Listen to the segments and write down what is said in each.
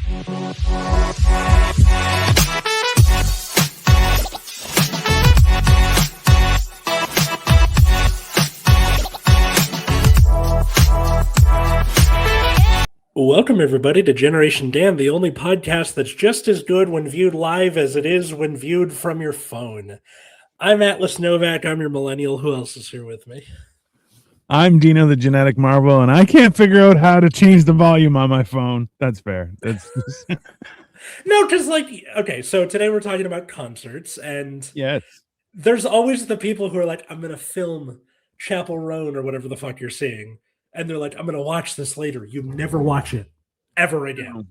Welcome, everybody, to Generation Dan, the only podcast that's just as good when viewed live as it is when viewed from your phone. I'm Atlas Novack. I'm your millennial. Who else is here with me? I'm Dino, the genetic marvel, and I can't figure out how to change the volume on my phone. That's fair. That's No, because, okay, so today we're talking about concerts, and yes. There's always the people who are like, I'm going to film Chapel Roan or whatever the fuck you're seeing. And they're like, I'm going to watch this later. You never watch it ever again.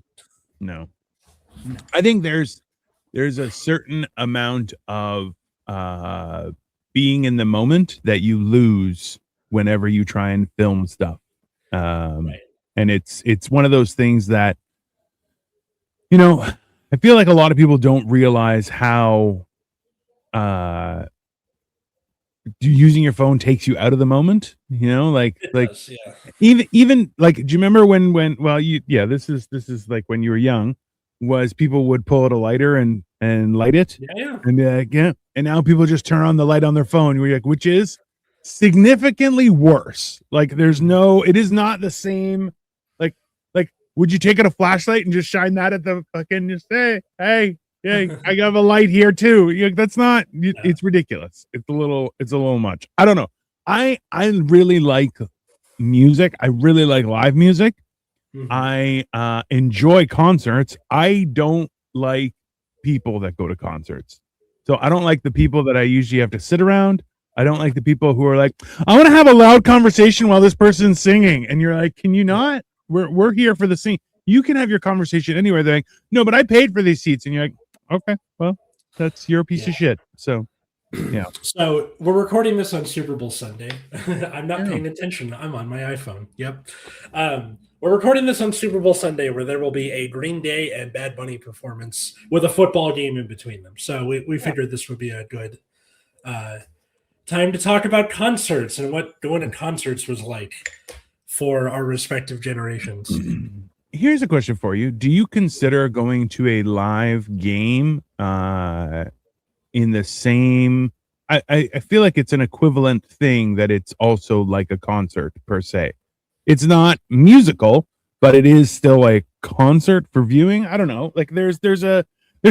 No. I think there's a certain amount of being in the moment that you lose whenever you try and film stuff. Right. And it's one of those things that, I feel like a lot of people don't realize how using your phone takes you out of the moment, does, yeah. even like, do you remember when this is like when you were young, was people would pull out a lighter and light it, and and now people just turn on the light on their phone, you're like, which is significantly worse. Like, it is not the same. Like would you take out a flashlight and just shine that at the fucking, just say, hey, yeah, I have a light here too. That's not. It's ridiculous. It's a little much. I don't know. I really like music. I really like live music. Mm-hmm. I enjoy concerts. I don't like people that go to concerts. So I don't like the people that I usually have to sit around. I don't like the people who are like, I want to have a loud conversation while this person's singing, and you're like, can you not? We're here for the sing. You can have your conversation anywhere. They're like, no, but I paid for these seats, and you're like, okay, well, that's your piece of shit. So, yeah. So we're recording this on Super Bowl Sunday. I'm not paying attention. I'm on my iPhone. Yep. We're recording this on Super Bowl Sunday, where there will be a Green Day and Bad Bunny performance with a football game in between them. So we figured this would be a good time to talk about concerts and what going to concerts was like for our respective generations. Here's a question for you. Do you consider going to a live game in the same... I feel like it's an equivalent thing, that it's also like a concert per se. It's not musical, but it is still a concert for viewing. I don't know. Like there's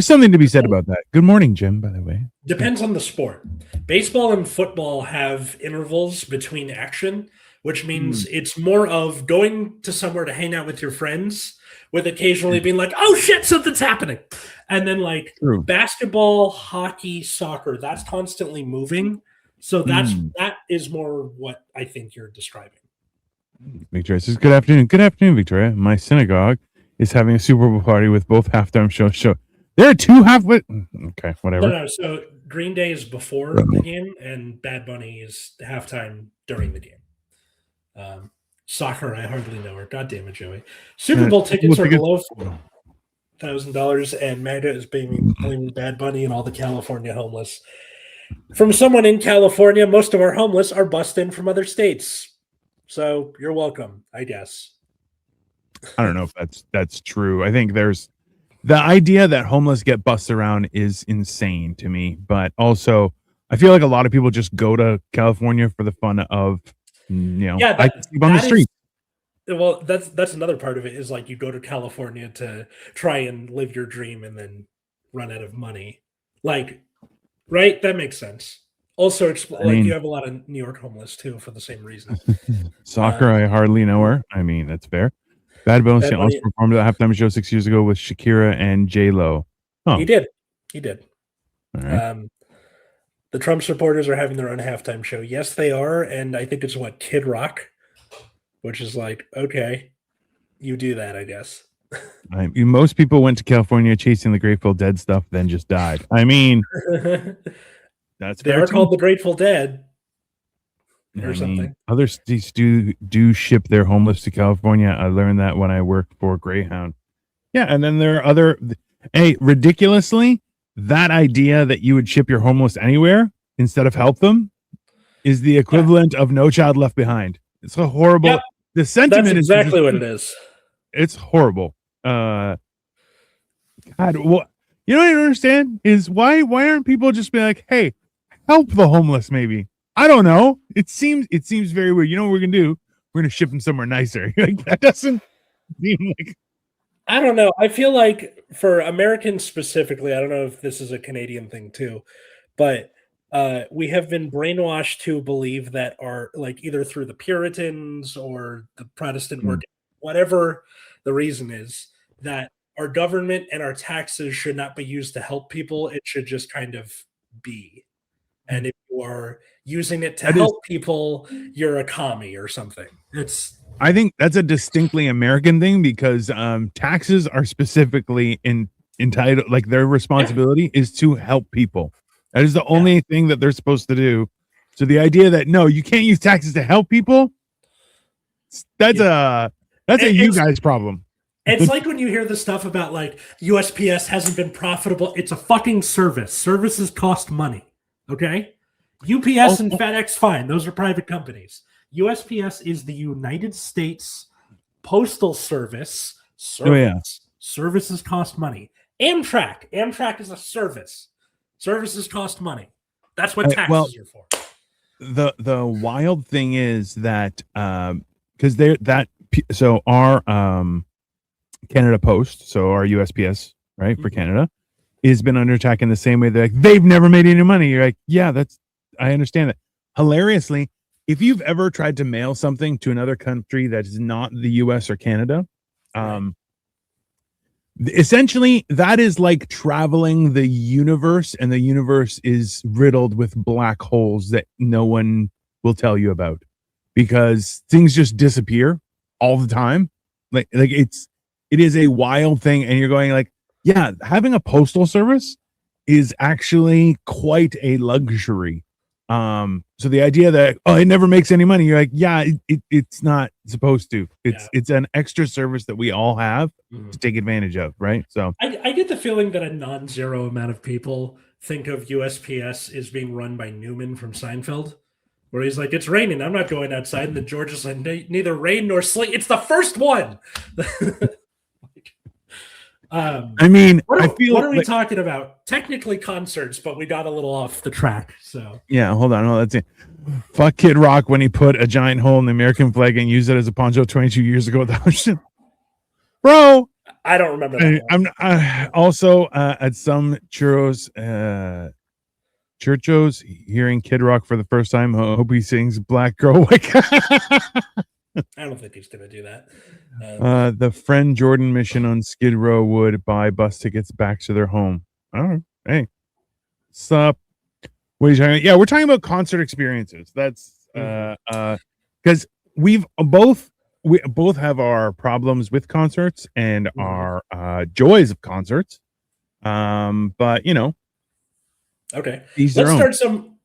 something to be said about that. Good morning, Jim, by the way. Depends on the sport. Baseball and football have intervals between action, which means it's more of going to somewhere to hang out with your friends, with occasionally being like, oh shit, something's happening. And then basketball, hockey, soccer, that's constantly moving. So that is more what I think you're describing. Victoria says, good afternoon. Good afternoon, Victoria. My synagogue is having a Super Bowl party with both halftime shows. So there are two halfway. Okay, whatever. No, so Green Day is before the game, and Bad Bunny is halftime during the game. Soccer, I hardly know her. God damn it, Joey. Super Bowl tickets are below $4,000, and MAGA is blaming Bad Bunny and all the California homeless. From someone in California, most of our homeless are bussed in from other states. So you're welcome, I guess. I don't know if that's true. I think there's the idea that homeless get bussed around is insane to me, but also I feel like a lot of people just go to California for the fun of, I sleep on the street. Well, that's another part of it, is like you go to California to try and live your dream and then run out of money. Like, right? That makes sense. Also, you have a lot of New York homeless too for the same reason. Soccer, I hardly know her. I mean, that's fair. Bad Bunny also performed at a halftime show 6 years ago with Shakira and J-Lo. Oh. He did. All right. The Trump supporters are having their own halftime show. Yes, they are, and I think it's Kid Rock, which is like, okay, you do that, I guess. Most people went to California chasing the Grateful Dead stuff, then just died. I mean, that's they are called the Grateful Dead, or something. Other states do ship their homeless to California. I learned that when I worked for Greyhound. Yeah, and then there are other. Hey, ridiculously, that idea that you would ship your homeless anywhere instead of help them is the equivalent of No Child Left Behind. It's a horrible. The sentiment is exactly what it is. It's horrible. God, what you know what I don't understand is why aren't people just be like, hey, help the homeless? Maybe I don't know. It seems very weird. You know what we're gonna do? We're gonna ship them somewhere nicer. Like that doesn't seem like. I don't know. I feel like for Americans specifically, I don't know if this is a Canadian thing too, but we have been brainwashed to believe that our like either through the Puritans or the Protestant Mm. work, whatever the reason is, that our government and our taxes should not be used to help people. It should just kind of be. And if you are using it to That is, help people, you're a commie or something. It's I think that's a distinctly American thing because taxes are specifically entitled, like their yeah, responsibility is to help people. That is the yeah. only thing that they're supposed to do. So the idea that no, you can't use taxes to help people, that's Yeah. a you It's guys problem. it's like when you hear the stuff about like USPS hasn't been profitable. It's a fucking service. Services cost money. Okay? UPS and Also, FedEx, fine. Those are private companies. USPS is the United States Postal Service. oh yeah. Services cost money. Amtrak is a service. Services cost money. That's what Well, taxes are for. the wild thing is that because they're that so our Canada Post, so our USPS, right, for Canada, has been under attack in the same way. They're like, they've never made any money. You're like, yeah, I understand that. Hilariously, if you've ever tried to mail something to another country that is not the US or Canada, um, essentially that is like traveling the universe, and the universe is riddled with black holes that no one will tell you about because things just disappear all the time. Like it is a wild thing, and you're going like, yeah, having a postal service is actually quite a luxury. So the idea that it never makes any money, you're like, yeah, it's not supposed to. It's an extra service that we all have to take advantage of, right? So I get the feeling that a non-zero amount of people think of USPS as being run by Newman from Seinfeld, where he's like, "It's raining. I'm not going outside." And the George is like, "Neither rain nor sleet. It's the first one." I mean, I feel what are we like, talking about? Technically concerts, but we got a little off the track. So yeah, hold on, let's see. Fuck Kid Rock when he put a giant hole in the American flag and used it as a poncho 22 years ago. Bro, I don't remember that. I'm also at some churchos hearing Kid Rock for the first time. I hope he sings Black Girl White. I don't think he's gonna do that. The Friend Jordan mission on Skid Row would buy bus tickets back to their home. Oh, hey, sup? What are you talking about? Yeah, we're talking about concert experiences. That's because we both have our problems with concerts and our joys of concerts. But you know, okay,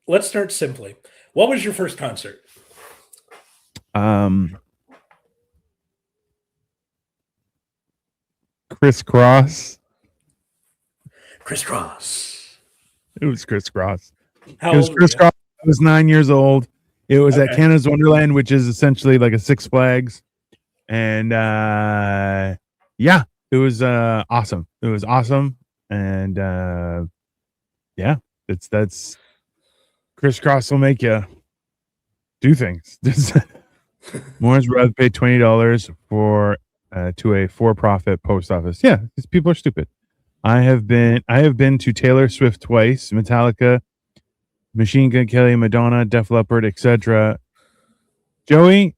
let's start simply. What was your first concert? Crisscross. It was Crisscross. How It was old were you? Crisscross. I was 9 years old. It was at Okay. Canada's Wonderland, which is essentially like a Six Flags. And yeah, it was awesome. It was awesome. And yeah, that's Crisscross will make you do things. Moore's rather pay $20 for to a for-profit post office. Yeah, these people are stupid. I have been to Taylor Swift twice, Metallica, Machine Gun Kelly, Madonna, Def Leppard, etc. Joey,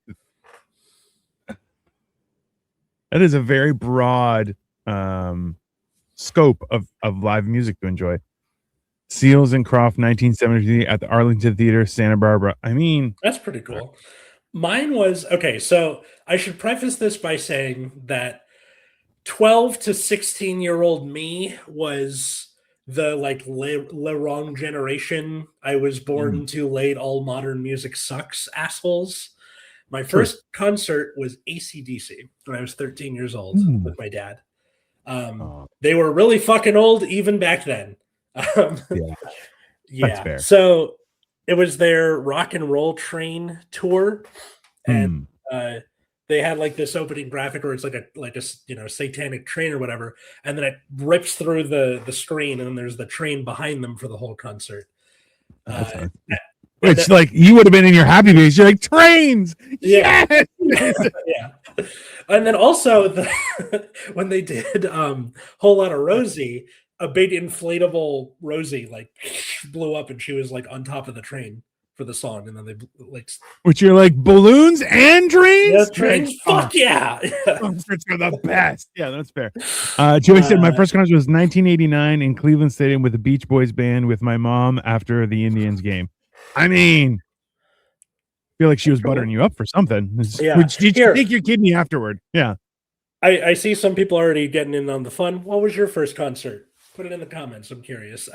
that is a very broad scope of live music to enjoy. Seals and Croft, 1973 at the Arlington Theater, Santa Barbara. I mean, That's pretty cool. Mine was okay. So I should preface this by saying that 12 to 16-year-old me was the like le wrong generation. I was born too late. All modern music sucks, assholes. My true. first concert was AC/DC when I was 13 years old with my dad. They were really fucking old even back then. Yeah, that's Yeah. fair. So it was their rock and roll train tour, and uh, they had like this opening graphic where it's like a satanic train or whatever, and then it rips through the screen, and then there's the train behind them for the whole concert. That's nice. Which, like, you would have been in your happy face. You're like, trains! Yeah. Yes! Yeah. And then also, when they did Whole Lotta Rosie, a big inflatable Rosie, like, blew up, and she was, like, on top of the train for the song. And then they, like... Which you're like, balloons and trains? Yeah, trains? Fuck yeah! Concerts are the best. Yeah, that's fair. Joey said, my first concert was 1989 in Cleveland Stadium with the Beach Boys band with my mom after the Indians game. I mean, I feel like she was buttering you up for something. Yeah. Did you take your kidney afterward? Yeah. I see some people already getting in on the fun. What was your first concert? Put it in the comments. I'm curious.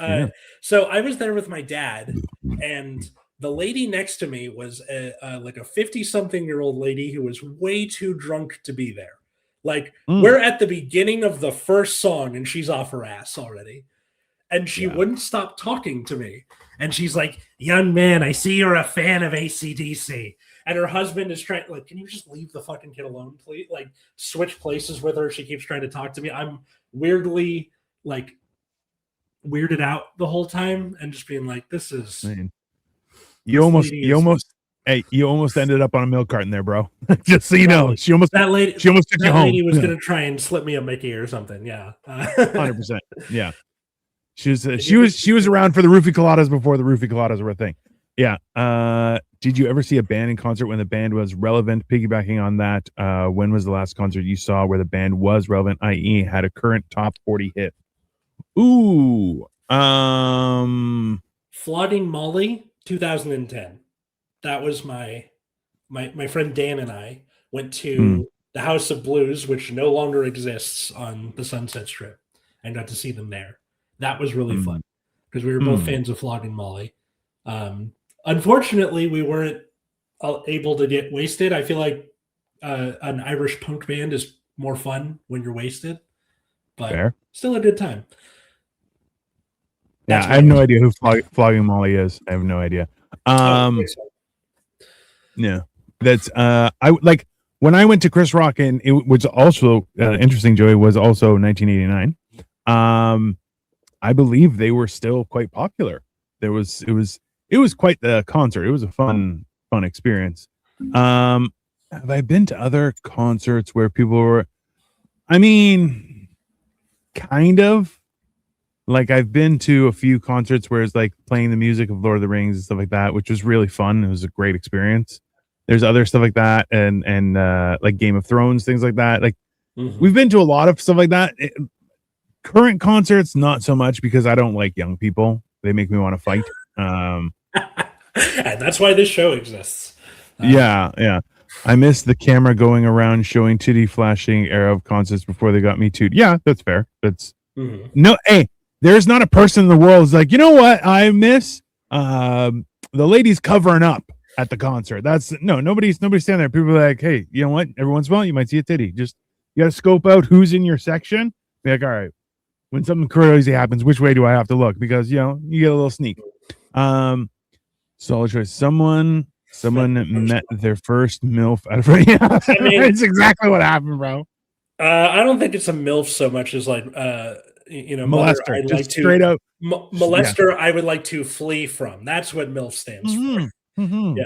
So I was there with my dad, and the lady next to me was like a 50-something-year-old lady who was way too drunk to be there. Like, we're at the beginning of the first song, and she's off her ass already. And she wouldn't stop talking to me. And she's like, young man, I see you're a fan of AC/DC. And her husband is trying, like, can you just leave the fucking kid alone, please? Like, switch places with her. She keeps trying to talk to me. I'm weirdly, like, weirded out the whole time and just being like, this is... Man. You almost ended up on a milk carton there, bro. Just so you know. She almost took you home. That lady was going to try and slip me a Mickey or something. Yeah. 100%. Yeah. She was around for the roofie coladas before the roofie coladas were a thing. Yeah. Did you ever see a band in concert when the band was relevant? Piggybacking on that, when was the last concert you saw where the band was relevant, i.e., had a current top 40 hit? Ooh. Flogging Molly, 2010. That was my friend Dan and I went to the House of Blues, which no longer exists on the Sunset Strip, and got to see them there. That was really fun because we were both fans of Flogging Molly. Unfortunately, we weren't able to get wasted. I feel like an Irish punk band is more fun when you're wasted, but still a good time. Yeah, I have no idea who Flogging Molly is. I have no idea. Yeah, that's I like when I went to Chris Rock, and it was also interesting. Joey was also 1989. I believe they were still quite popular. It was quite the concert. It was a fun experience. Have I been to other concerts where people were? I mean, kind of. Like, I've been to a few concerts where it's like playing the music of Lord of the Rings and stuff like that, which was really fun. It was a great experience. There's other stuff like that, and like Game of Thrones, things like that. Like, we've been to a lot of stuff like that. Current concerts, not so much, because I don't like young people. They make me want to fight. And that's why this show exists. Yeah. I miss the camera going around showing titty flashing era of concerts before they got me too. Yeah, that's fair. That's no. Hey, there's not a person in the world who's like, you know what I miss? The ladies covering up at the concert. That's nobody's standing there. People are like, hey, you know what? Every once in a while, you might see a titty. Just you got to scope out who's in your section. Be like, all right, when something crazy happens, which way do I have to look? Because you get a little sneak. Solid choice. Someone met their first MILF out of it. Yeah, I mean, it's exactly what happened, bro. I don't think it's a MILF so much as like molester. I'd just like to straight up molester. Yeah. I would like to flee from. That's what MILF stands for. Yeah,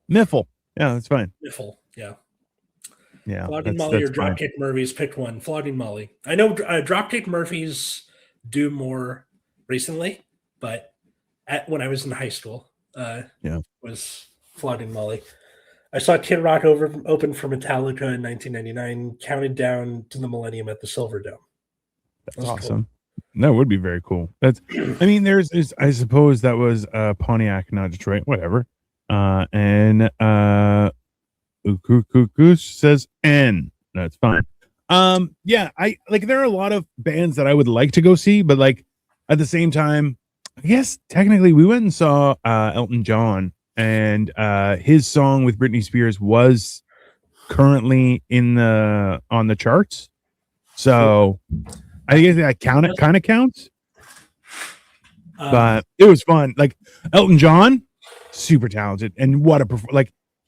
Miffle. Yeah, that's fine. Miffle. Yeah. Yeah. Flogging Molly or Dropkick Murphys. Pick one. Flogging Molly. I know Dropkick Murphys do more recently, but when I was in high school, was Flogging Molly. I saw Kid Rock open for Metallica in 1999, counted down to the Millennium at the Silver Dome. That's awesome. Cool. That would be very cool. That's, I mean, I suppose that was Pontiac, not Detroit, whatever. And Goose says N. That's fine. Yeah, I like there are a lot of bands that I would like to go see, but like at the same time, I guess technically we went and saw Elton John, and his song with Britney Spears was currently on the charts. So I guess that kind of counts. But it was fun. Like Elton John, super talented, and what a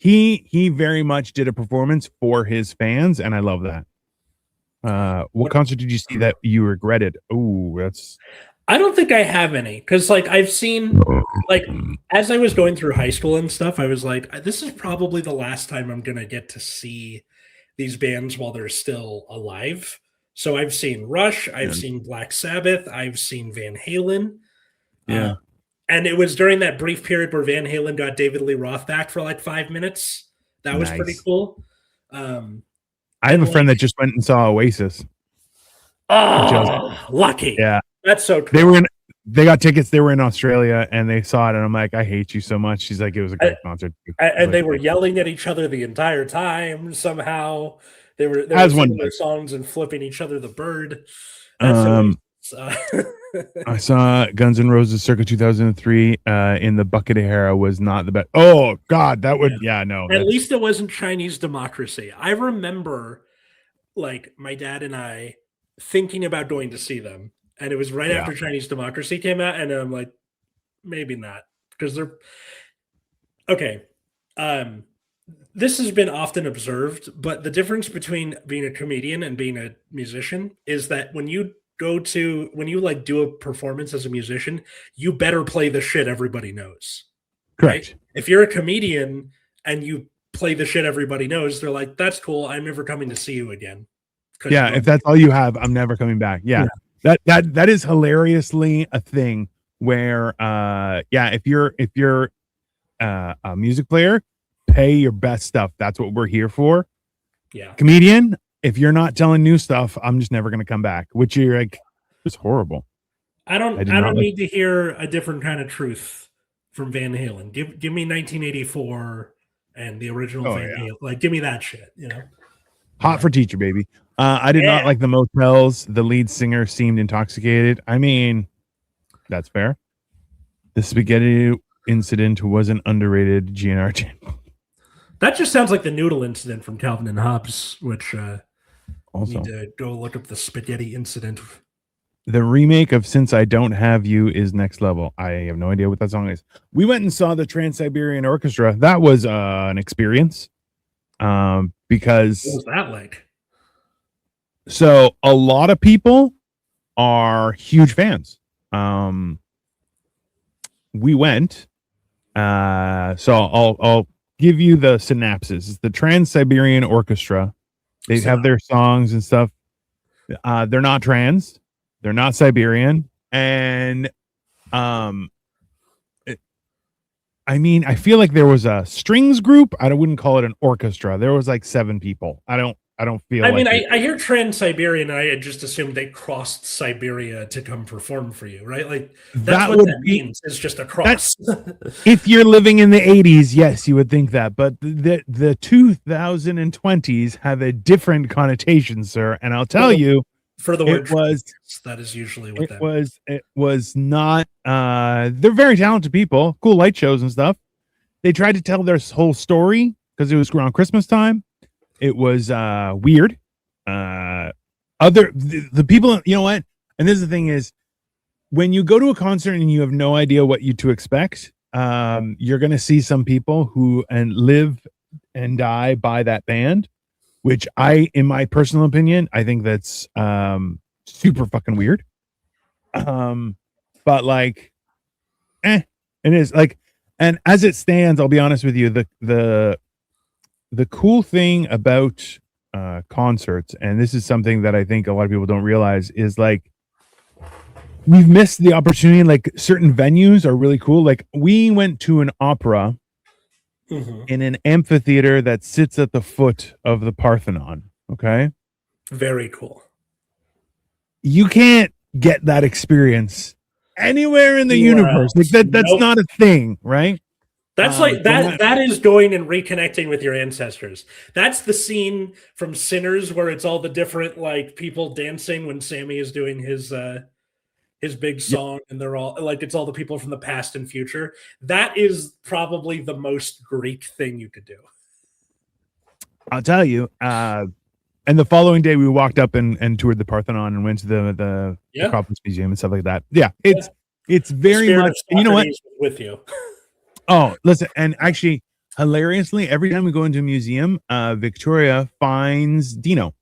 he very much did a performance for his fans, and I love that. What concert did you see that you regretted? Oh, that's. I don't think I have any, because like I've seen, like as I was going through high school and stuff, I was like, this is probably the last time I'm gonna get to see these bands while they're still alive. So I've seen Rush, I've seen Black Sabbath, I've seen Van Halen. Yeah. And it was during that brief period where Van Halen got David Lee Roth back for like 5 minutes. That was pretty cool. I have a friend that just went and saw Oasis. Oh, lucky. Yeah. That's so cool. They got tickets. They were in Australia and they saw it. And I'm like, I hate you so much. She's like, it was a great concert. And they were yelling at each other the entire time. Somehow they were singing their songs and flipping each other the bird. I saw Guns N' Roses circa 2003 in the Bucket era was not the best. Oh God, that would no. At least it wasn't Chinese Democracy. I remember like my dad and I thinking about going to see them, and it was right after Chinese Democracy came out, and I'm like, maybe not, because they're okay. This has been often observed, but the difference between being a comedian and being a musician is that when you like do a performance as a musician, you better play the shit everybody knows. Correct. Right? If you're a comedian and you play the shit everybody knows, they're like, that's cool. I'm never coming to see you again. Yeah, if that's all you have, I'm never coming back. Yeah. That is hilariously a thing where if you're a music player, pay your best stuff. That's what we're here for. Yeah. Comedian, if you're not telling new stuff, I'm just never going to come back, which you're like, it's horrible. I don't need to hear a different kind of truth from Van Halen. Give me 1984 and the original Van Halen. Like, give me that shit, you know? Hot for Teacher, baby. I did not like the motels. The lead singer seemed intoxicated. I mean, that's fair. The spaghetti incident was an underrated GNR. That just sounds like the noodle incident from Calvin and Hobbes, which also need to go look up the spaghetti incident. The remake of Since I Don't Have You is next level. I have no idea what that song is. We went and saw the Trans-Siberian Orchestra. That was an experience. Because what was that like? So a lot of people are huge fans. We went. So I'll give you the synopsis. It's the Trans-Siberian Orchestra. They have their songs and stuff. They're not trans. They're not Siberian. And I mean, I feel like there was a strings group. I wouldn't call it an orchestra. There was like 7 people. I don't feel. I mean, I hear Trans-Siberian, and I had just assumed they crossed Siberia to come perform for you, right? Like that's what that means. It's just a cross. If you're living in the 80s, yes, you would think that, but the 2020s have a different connotation, sir. And I'll tell you, for the word that is usually what that was. It was not. They're very talented people, cool light shows and stuff. They tried to tell their whole story because it was around Christmas time. It was weird. The people, you know what? And this is the thing is, when you go to a concert and you have no idea what you to expect, you're going to see some people who live and die by that band, which in my personal opinion, I think that's super fucking weird. But like, it is like, and as it stands, I'll be honest with you, the cool thing about concerts, and this is something that I think a lot of people don't realize, is like we've missed the opportunity. Like certain venues are really cool. Like we went to an opera in an amphitheater that sits at the foot of the Parthenon. Okay. Very cool. You can't get that experience anywhere in the universe. Like that's not a thing, right? That's like that is going and reconnecting with your ancestors. That's the scene from Sinners where it's all the different like people dancing when Sammy is doing his big song, and they're all like, it's all the people from the past and future. That is probably the most Greek thing you could do. I'll tell you. And the following day we walked up and toured the Parthenon and went to the Acropolis Museum and stuff like that. Yeah, it's very much, and you know what? With you. Oh, listen, and actually, hilariously, every time we go into a museum, Victoria finds Dino,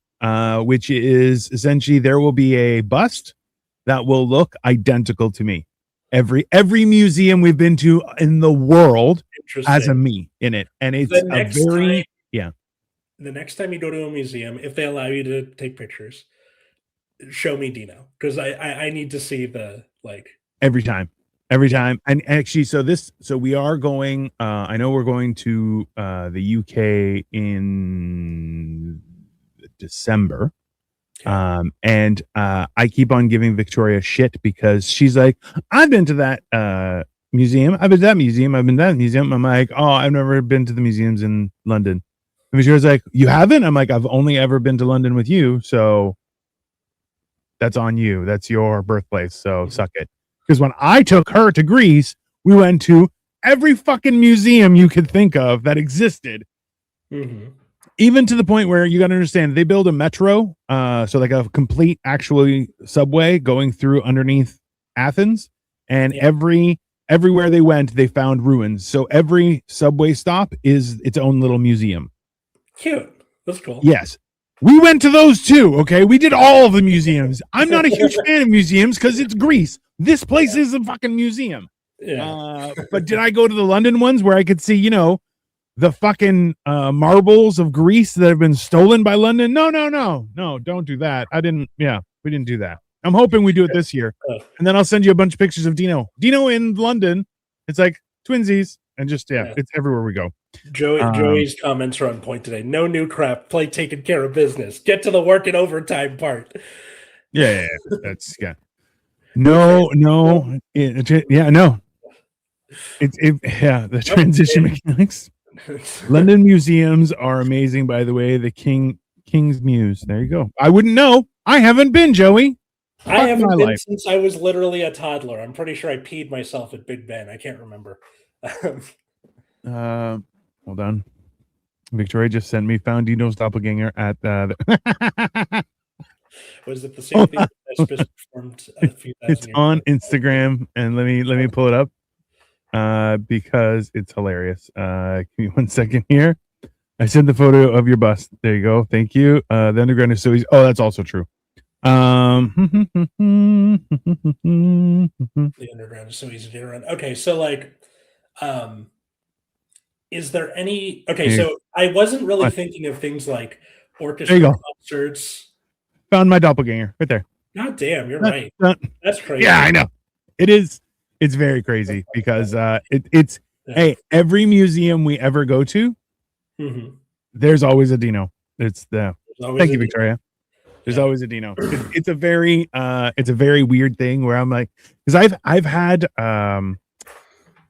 which is essentially there will be a bust that will look identical to me. Every museum we've been to in the world has a me in it, and it's a very yeah. The next time you go to a museum, if they allow you to take pictures, show me Dino, because I need to see the like every time. And actually, so we are going. I know we're going to the UK in December. And I keep on giving Victoria shit because she's like, I've been to that museum, I've been to that museum, I've been to that museum. I'm like, oh, I've never been to the museums in London. And Victoria's like, you haven't? I'm like, I've only ever been to London with you, so that's on you. That's your birthplace, so suck it. Because when I took her to Greece, we went to every fucking museum you could think of that existed. Even to the point where you got to understand, they build a metro, so like a complete actually subway going through underneath Athens, and everywhere they went, they found ruins. So every subway stop is its own little museum. Cute. That's cool. Yes. We went to those too, okay? We did all of the museums. I'm not a huge fan of museums because it's Greece. This place is a fucking museum. Yeah. But did I go to the London ones where I could see, the fucking marbles of Greece that have been stolen by London? No, don't do that. We didn't do that. I'm hoping we do it this year. And then I'll send you a bunch of pictures of Dino in London. It's like twinsies, and just it's everywhere we go. Joey's comments are on point today. No new crap, play taking care of business, get to the work and overtime part. That's no. The transition mechanics. London museums are amazing, by the way. The King's Muse. There you go. I wouldn't know. I haven't been, Joey. I haven't been since I was literally a toddler. I'm pretty sure I peed myself at Big Ben. I can't remember. Hold on. Victoria just sent me found Dino's doppelganger at Was it the same thing that performed a few thousand It's on Instagram, and let me pull it up because it's hilarious. Give me 1 second here. I sent the photo of your bust. There you go. Thank you. The underground is so easy. Oh, that's also true. The underground is so easy to get around. Okay, so is there any? Okay, so I wasn't really thinking of things like orchestra concerts. Found my doppelganger right there. God damn, you're right. That's crazy. Yeah, I know. It is. It's very crazy because it's hey, every museum we ever go to, there's always a Dino. Thank you, Victoria. There's always a Dino. It's a very weird thing where I'm like, because I've had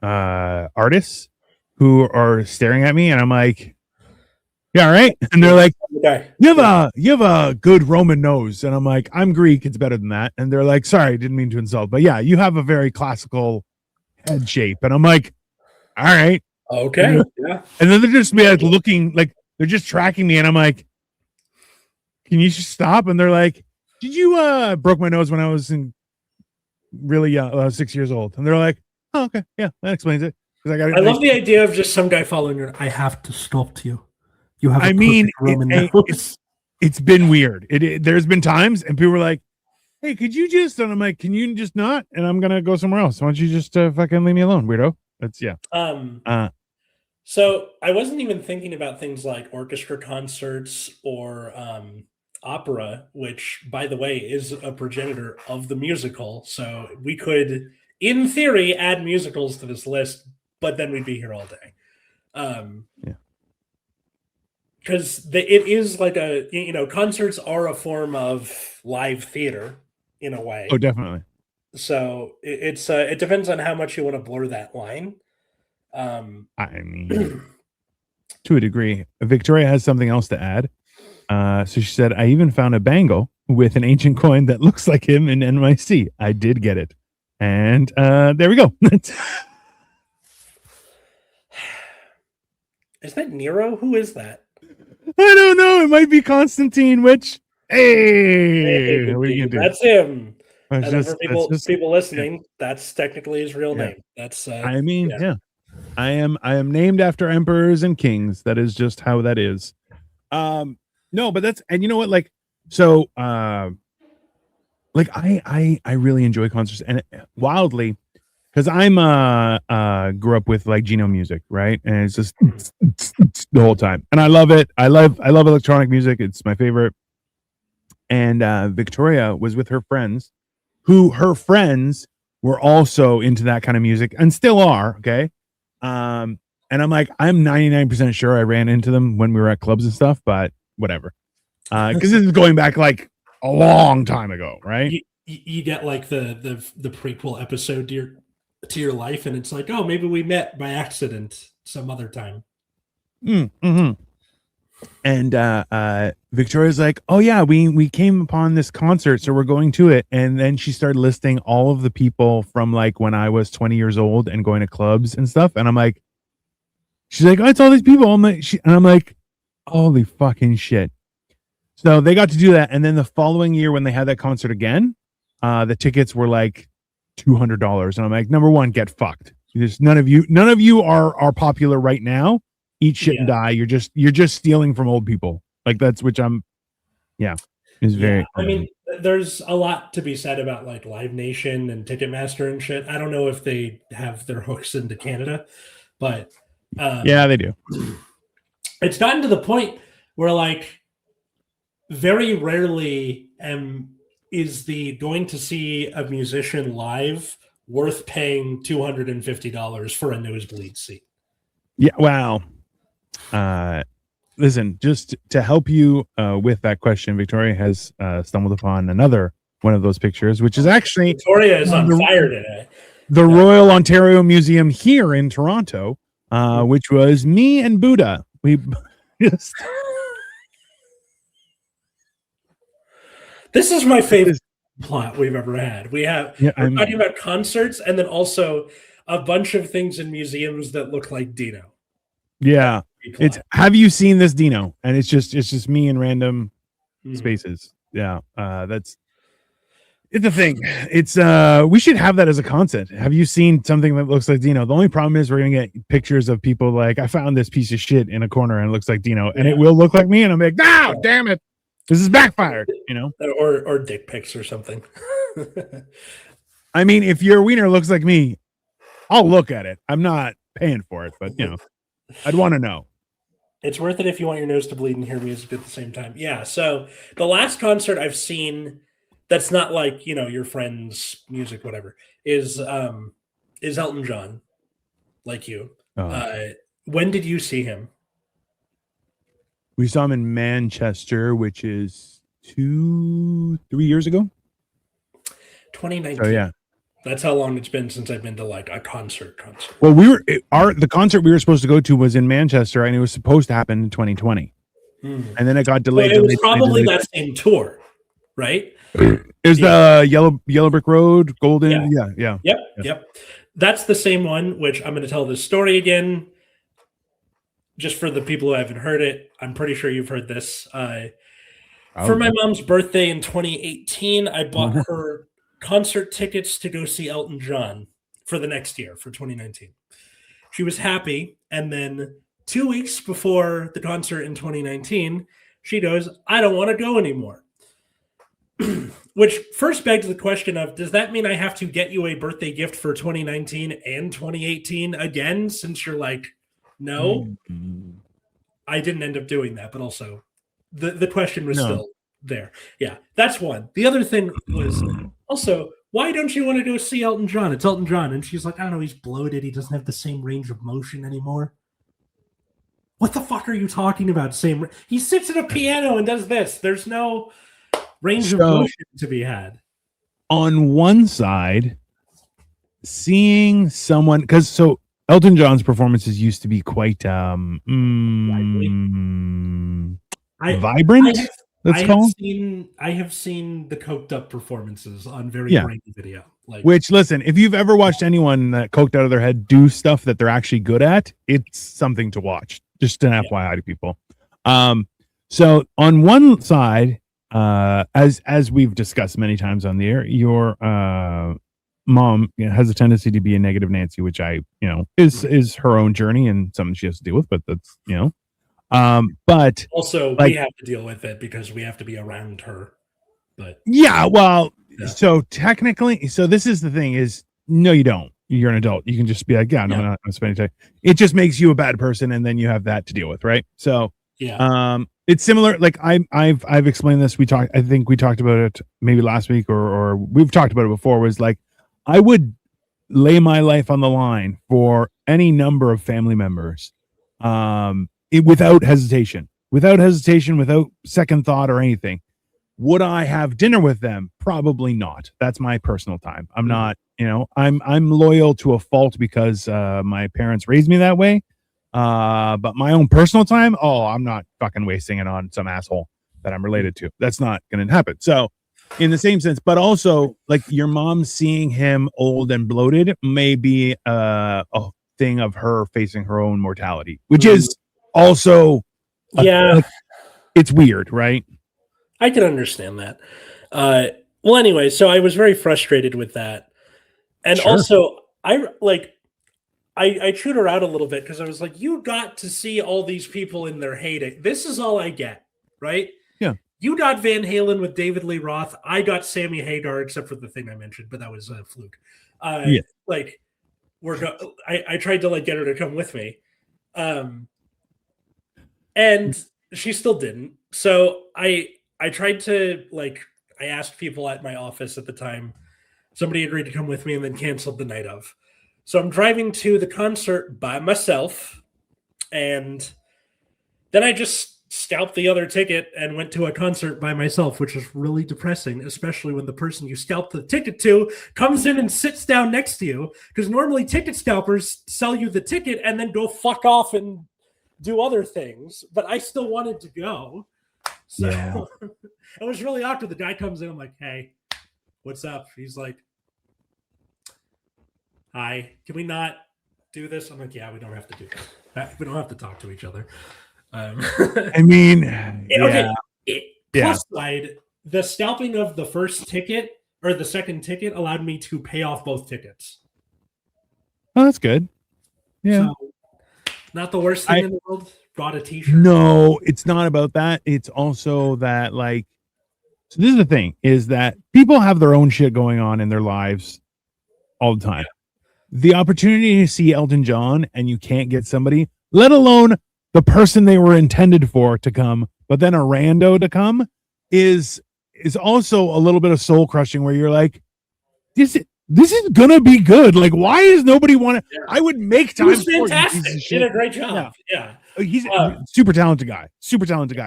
artists who are staring at me, and I'm like, yeah, all right. And they're like, you have a good Roman nose. And I'm like, I'm Greek. It's better than that. And they're like, sorry, didn't mean to insult. But yeah, you have a very classical head shape. And I'm like, all right. Okay. Yeah. And then they're just looking like they're just tracking me. And I'm like, can you just stop? And they're like, did you broke my nose when I was really young, 6 years old? And they're like, oh, okay. Yeah, that explains it. I love the idea of just some guy following you. I have to stop you. You have. It's been weird. There's been times, and people were like, "Hey, could you just?" And I'm like, "Can you just not?" And I'm gonna go somewhere else. Why don't you just fucking leave me alone, weirdo? That's So I wasn't even thinking about things like orchestra concerts or opera, which, by the way, is a progenitor of the musical. So we could, in theory, add musicals to this list, but then we'd be here all day. Because it is like concerts are a form of live theater in a way. Oh, definitely. So it depends on how much you want to blur that line. I mean, to a degree. Victoria has something else to add. So she said, I even found a bangle with an ancient coin that looks like him in NYC. I did get it. And there we go. Is that Nero? Who is that? I don't know. It might be Constantine, which, what are you gonna do? That's him. For people listening, that's technically his real name. That's yeah. I am named after emperors and kings. That is just how that is. No, but that's, and you know what, like, so like I really enjoy concerts, and wildly, because I'm grew up with like Gino music, right? And it's just the whole time. And I love it. I love electronic music. It's my favorite. And Victoria was with her friends, who her friends were also into that kind of music and still are, okay? And I'm like, I'm 99% sure I ran into them when we were at clubs and stuff, but whatever. Because this is going back like a long time ago, right? You get like the prequel episode to your life, and it's like, oh, maybe we met by accident some other time. Mm-hmm. And Victoria's like, oh yeah, we came upon this concert, so we're going to it. And then she started listing all of the people from like when I was 20 years old and going to clubs and stuff. And I'm like, she's like, oh, it's all these people. And I'm like, holy fucking shit. So they got to do that, and then the following year when they had that concert again, the tickets were like $200, and I'm like, number one, get fucked. There's none of you are popular right now. Eat shit and die. You're just stealing from old people. Like that's which I'm. Yeah, is very. I mean, there's a lot to be said about like Live Nation and Ticketmaster and shit. I don't know if they have their hooks into Canada, but yeah, they do. It's gotten to the point where like very rarely is the going to see a musician live worth paying $250 for a nosebleed seat. Yeah, wow. Listen, just to help you with that question, Victoria has stumbled upon another one of those pictures, which is actually Victoria is on fire today. The Royal Ontario Museum here in Toronto, which was me and Buddha. We just. This is my favorite plot we've ever had. We're talking about concerts and then also a bunch of things in museums that look like Dino. Yeah. Have you seen this Dino? And it's just me in random spaces. Yeah. It's a thing. It's we should have that as a concept. Have you seen something that looks like Dino? The only problem is we're gonna get pictures of people like, I found this piece of shit in a corner and it looks like Dino, and it will look like me, and I'm like, no, damn it. This is backfired, you know? Or dick pics or something. I mean, if your wiener looks like me, I'll look at it. I'm not paying for it, but you know, I'd want to know. It's worth it if you want your nose to bleed and hear music at the same time. Yeah. So the last concert I've seen that's not like, you know, your friend's music, whatever, is Elton John, like you. When did you see him? We saw him in Manchester, which is 2-3 years ago. 2019. So yeah. That's how long it's been since I've been to like a concert. Well, the concert we were supposed to go to was in Manchester, and it was supposed to happen in 2020. And then it got delayed. It was probably that same tour, right? It was the Yellow Brick Road, Golden. Yeah. Yep. That's the same one, which I'm going to tell this story again. Just for the people who haven't heard it, I'm pretty sure you've heard this. For my mom's birthday in 2018, I bought her concert tickets to go see Elton John for the next year, for 2019. She was happy, and then 2 weeks before the concert in 2019, she goes, I don't want to go anymore. Which first begs the question of, does that mean I have to get you a birthday gift for 2019 and 2018 again, since you're like, no? I didn't end up doing that, but also the question was still there. Yeah, that's one. The other thing was also, why don't you want to go see Elton John? It's Elton John. And she's like, I don't know, he's bloated. He doesn't have the same range of motion anymore. What the fuck are you talking about? He sits at a piano and does this. There's no range of motion to be had. On one side, seeing someone, because Elton John's performances used to be quite vibrant. I have seen the coked up performances on very grainy video. Which, listen, if you've ever watched anyone that coked out of their head do stuff that they're actually good at, it's something to watch. Just an FYI to people. So on one side, as we've discussed many times on the air, mom has a tendency to be a negative Nancy, which is her own journey and something she has to deal with, but that's, but also like, we have to deal with it because we have to be around her. But yeah, well, so technically, so this is the thing is, no, you don't. You're an adult. You can just be like, yeah, no, I'm not spending time. It just makes you a bad person, and then you have that to deal with, right? So, it's similar. Like I've explained this. I think we talked about it maybe last week, or we've talked about it before. Was like, I would lay my life on the line for any number of family members, without hesitation, without second thought or anything. Would I have dinner with them? Probably not. That's my personal time. I'm not, I'm loyal to a fault because my parents raised me that way. But my own personal time, I'm not fucking wasting it on some asshole that I'm related to. That's not going to happen. So, in the same sense, but also like your mom seeing him old and bloated may be a thing of her facing her own mortality, which is also, it's weird, right? I can understand that. Well, anyway, so I was very frustrated with that. And also, I chewed her out a little bit because I was like, you got to see all these people in their heyday. This is all I get, right? Yeah. You got Van Halen with David Lee Roth. I got Sammy Hagar, except for the thing I mentioned, but that was a fluke. Like, I tried to like get her to come with me. And she still didn't. So I tried to I asked people at my office at the time. Somebody agreed to come with me and then canceled the night of. So I'm driving to the concert by myself, and then I just scalped the other ticket and went to a concert by myself, which is really depressing, especially when the person you scalped the ticket to comes in and sits down next to you, because normally ticket scalpers sell you the ticket and then go fuck off and do other things, but I still wanted to go. So it was really awkward. The guy comes in, I'm like, hey, what's up? He's like, hi, can we not do this? I'm like, yeah, we don't have to do that. We don't have to talk to each other. I mean, Plus side, the scalping of the first ticket or the second ticket allowed me to pay off both tickets. Oh, that's good. Yeah. So, not the worst thing in the world. Bought a t-shirt. No, it's not about that. It's also that so this is the thing, is that people have their own shit going on in their lives all the time. The opportunity to see Elton John and you can't get somebody, let alone the person they were intended for to come, but then a rando to come is also a little bit of soul crushing, where you're like, this is gonna be good. Like, why is nobody want to? Yeah. I would make time. He was fantastic. He did a great job. Yeah. He's a super talented guy.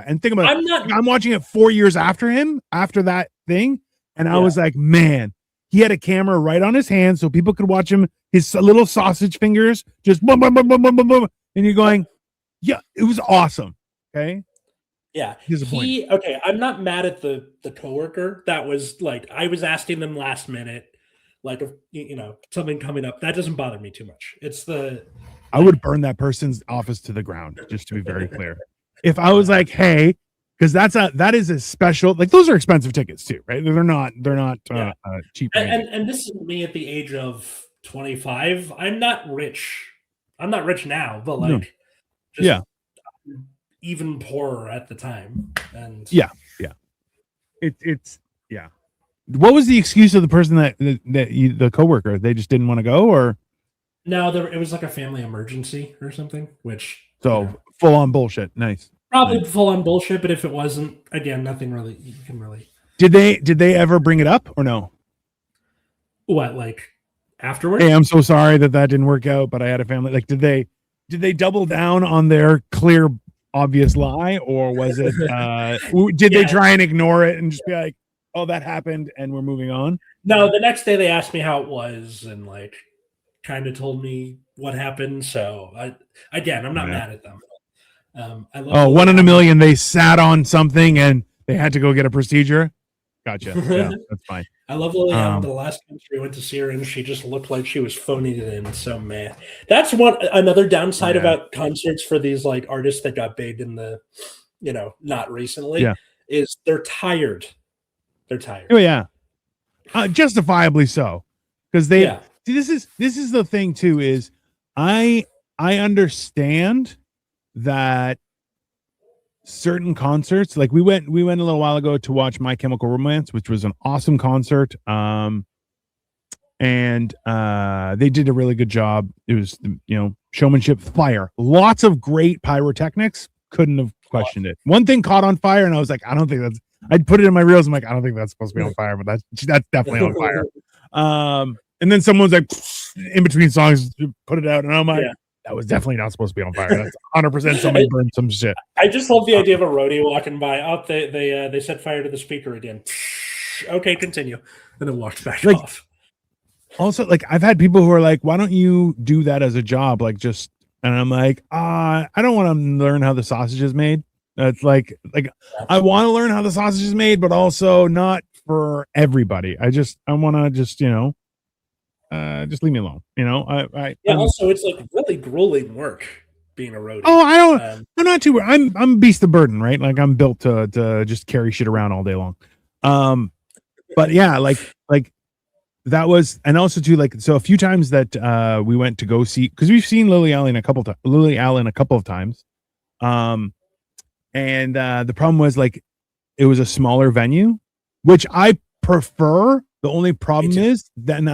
And think about it. I'm watching it 4 years after that thing, and I was like, man, he had a camera right on his hand so people could watch him. His little sausage fingers just boom, boom, boom, boom, boom, boom, boom, and you're going, yeah, it was awesome. Okay. Yeah. Okay. I'm not mad at the coworker. That was like, I was asking them last minute, like, something coming up. That doesn't bother me too much. I would burn that person's office to the ground, just to be very clear. If I was like, hey, because that is a special, like, those are expensive tickets too, right? They're not cheap. And this is me at the age of 25. I'm not rich. I'm not rich now, but even poorer at the time. And it's What was the excuse of the person the coworker? They just didn't want to go, or no? It was like a family emergency or something. Full on bullshit. Nice. Probably full on bullshit. But if it wasn't, again, nothing really you can really. Did they ever bring it up or no? What, like afterwards? Hey, I'm so sorry that didn't work out, but I had a family. Like, did they double down on their clear, obvious lie, or was it? Did they try and ignore it and just be like, "Oh, that happened, and we're moving on"? No, the next day they asked me how it was and kind of told me what happened. So I'm not mad at them. One in a million. They sat on something and they had to go get a procedure. Gotcha. Yeah, that's fine. I love Lily. The last country I went to see her, and she just looked like she was phoning it in. So man, that's another downside about concerts for these artists that got big in the, not recently, is they're tired. They're tired. Oh yeah, justifiably so. because they see this is the thing too, is I understand that certain concerts, like we went a little while ago to watch My Chemical Romance, which was an awesome concert. And they did a really good job. It was, showmanship, fire, lots of great pyrotechnics. Couldn't have questioned it. One thing caught on fire, and I was like, I don't think that's. I'd put it in my reels. I'm like, I don't think that's supposed to be on fire, but that's definitely on fire. And then someone's like, in between songs, put it out, and I'm like, that was definitely not supposed to be on fire. That's 100% somebody burned some shit. I just love the idea of a roadie walking by. Oh, they set fire to the speaker again. Okay, continue, and then walked back off. Also, like, I've had people who are like, why don't you do that as a job? Like, just, and I'm like, I don't want to learn how the sausage is made. It's like I want to learn how the sausage is made, but also not for everybody. I want to just leave me alone. Also, it's like really grueling work being a roadie. Oh, I'm not too. I'm beast of burden, right? Like, I'm built to just carry shit around all day long. But yeah, like that was, and also too, like, so a few times that we went to go see, because we've seen Lily Allen a couple of times. And the problem was, like, it was a smaller venue, which I prefer. The only problem is then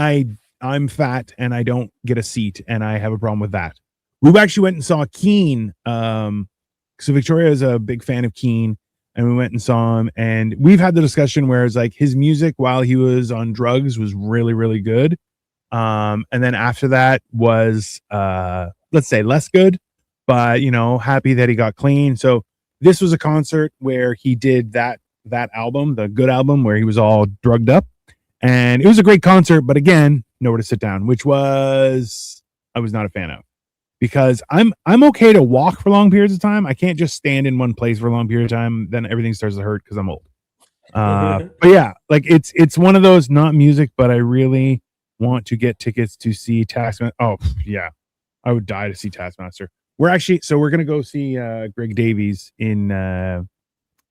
I'm fat and I don't get a seat, and I have a problem with that. We actually went and saw Keen. So Victoria is a big fan of Keen, and we went and saw him, and we've had the discussion where it's like his music while he was on drugs was really, really good. And then after that was let's say less good, but happy that he got clean. So this was a concert where he did that album, the good album, where he was all drugged up, and it was a great concert, but again, nowhere to sit down, which I was not a fan of, because I'm okay to walk for long periods of time. I can't just stand in one place for a long period of time. Then everything starts to hurt because I'm old. But yeah, like it's one of those, not music, but I really want to get tickets to see Taskmaster. Oh yeah, I would die to see Taskmaster. We're going to go see Greg Davies in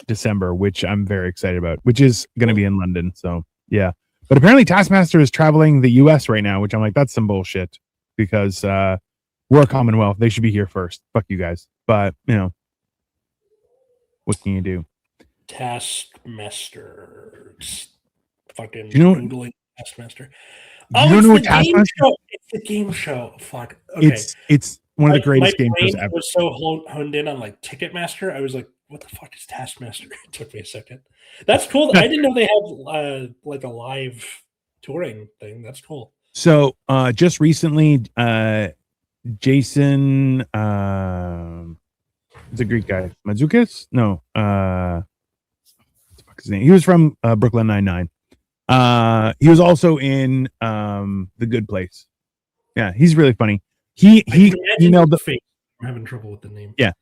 December, which I'm very excited about, which is going to be in London. So yeah, but apparently Taskmaster is traveling the US right now, which I'm like, that's some bullshit, because we're a Commonwealth. They should be here first. Fuck you guys. But what can you do? Taskmaster. Fucking Googling Taskmaster. Oh, it's the game show. It's the game show. Fuck. Okay. It's one of the greatest game shows ever. I was so honed in on like Ticketmaster. I was like, what the fuck is Taskmaster? It took me a second. That's cool. I didn't know they had like a live touring thing. That's cool. So just recently, Jason, it's a Greek guy, Mazukis? No, what the fuck is his name? He was from Brooklyn Nine-Nine. He was also in The Good Place. Yeah, he's really funny. He emailed the face. I'm having trouble with the name. Yeah.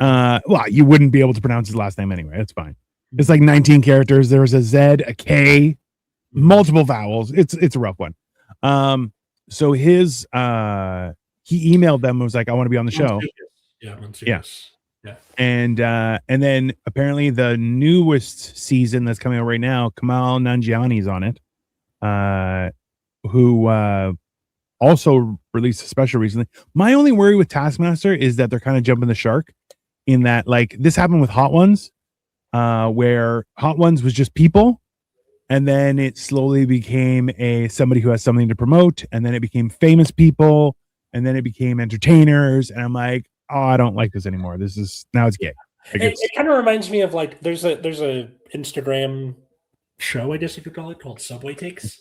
Well, you wouldn't be able to pronounce his last name anyway. It's fine. It's like 19 characters. There was a Z, a K, multiple vowels. It's a rough one. So his he emailed them and was like, I want to be on the show. Yeah. And then apparently the newest season that's coming out right now, Kamal Nanjiani's on it. Who also released a special recently. My only worry with Taskmaster is that they're kind of jumping the shark, in that, like, this happened with Hot Ones, where Hot Ones was just people, and then it slowly became somebody who has something to promote, and then it became famous people, and then it became entertainers, and I'm like, oh, I don't like this anymore. Now it's gay. It kind of reminds me of, like, there's a Instagram show, I guess you could call it, called Subway Takes,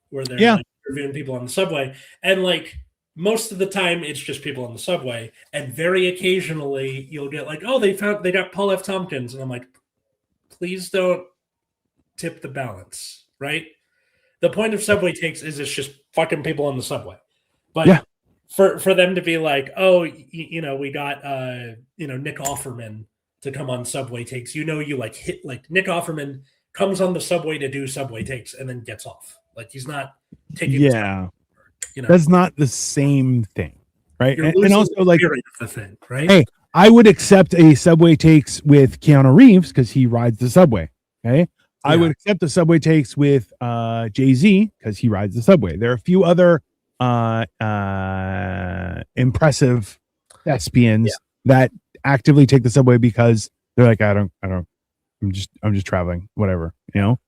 where they're like interviewing people on the subway, and like most of the time it's just people on the subway, and very occasionally you'll get like, oh, they got Paul F. Tompkins, and I'm like, please don't tip the balance, right? The point of Subway Takes is it's just fucking people on the subway, but for them to be like, oh, we got Nick Offerman to come on Subway Takes, you like hit, like, Nick Offerman comes on the subway to do Subway Takes and then gets off. Like, he's not taking that's not the same thing, right? And also, like, the thing, right? Hey, I would accept a Subway Takes with Keanu Reeves because he rides the subway. Okay, I would accept the subway takes with Jay-Z because he rides the subway. There are a few other impressive thespians that actively take the subway because they're like, I'm just traveling, whatever, you know.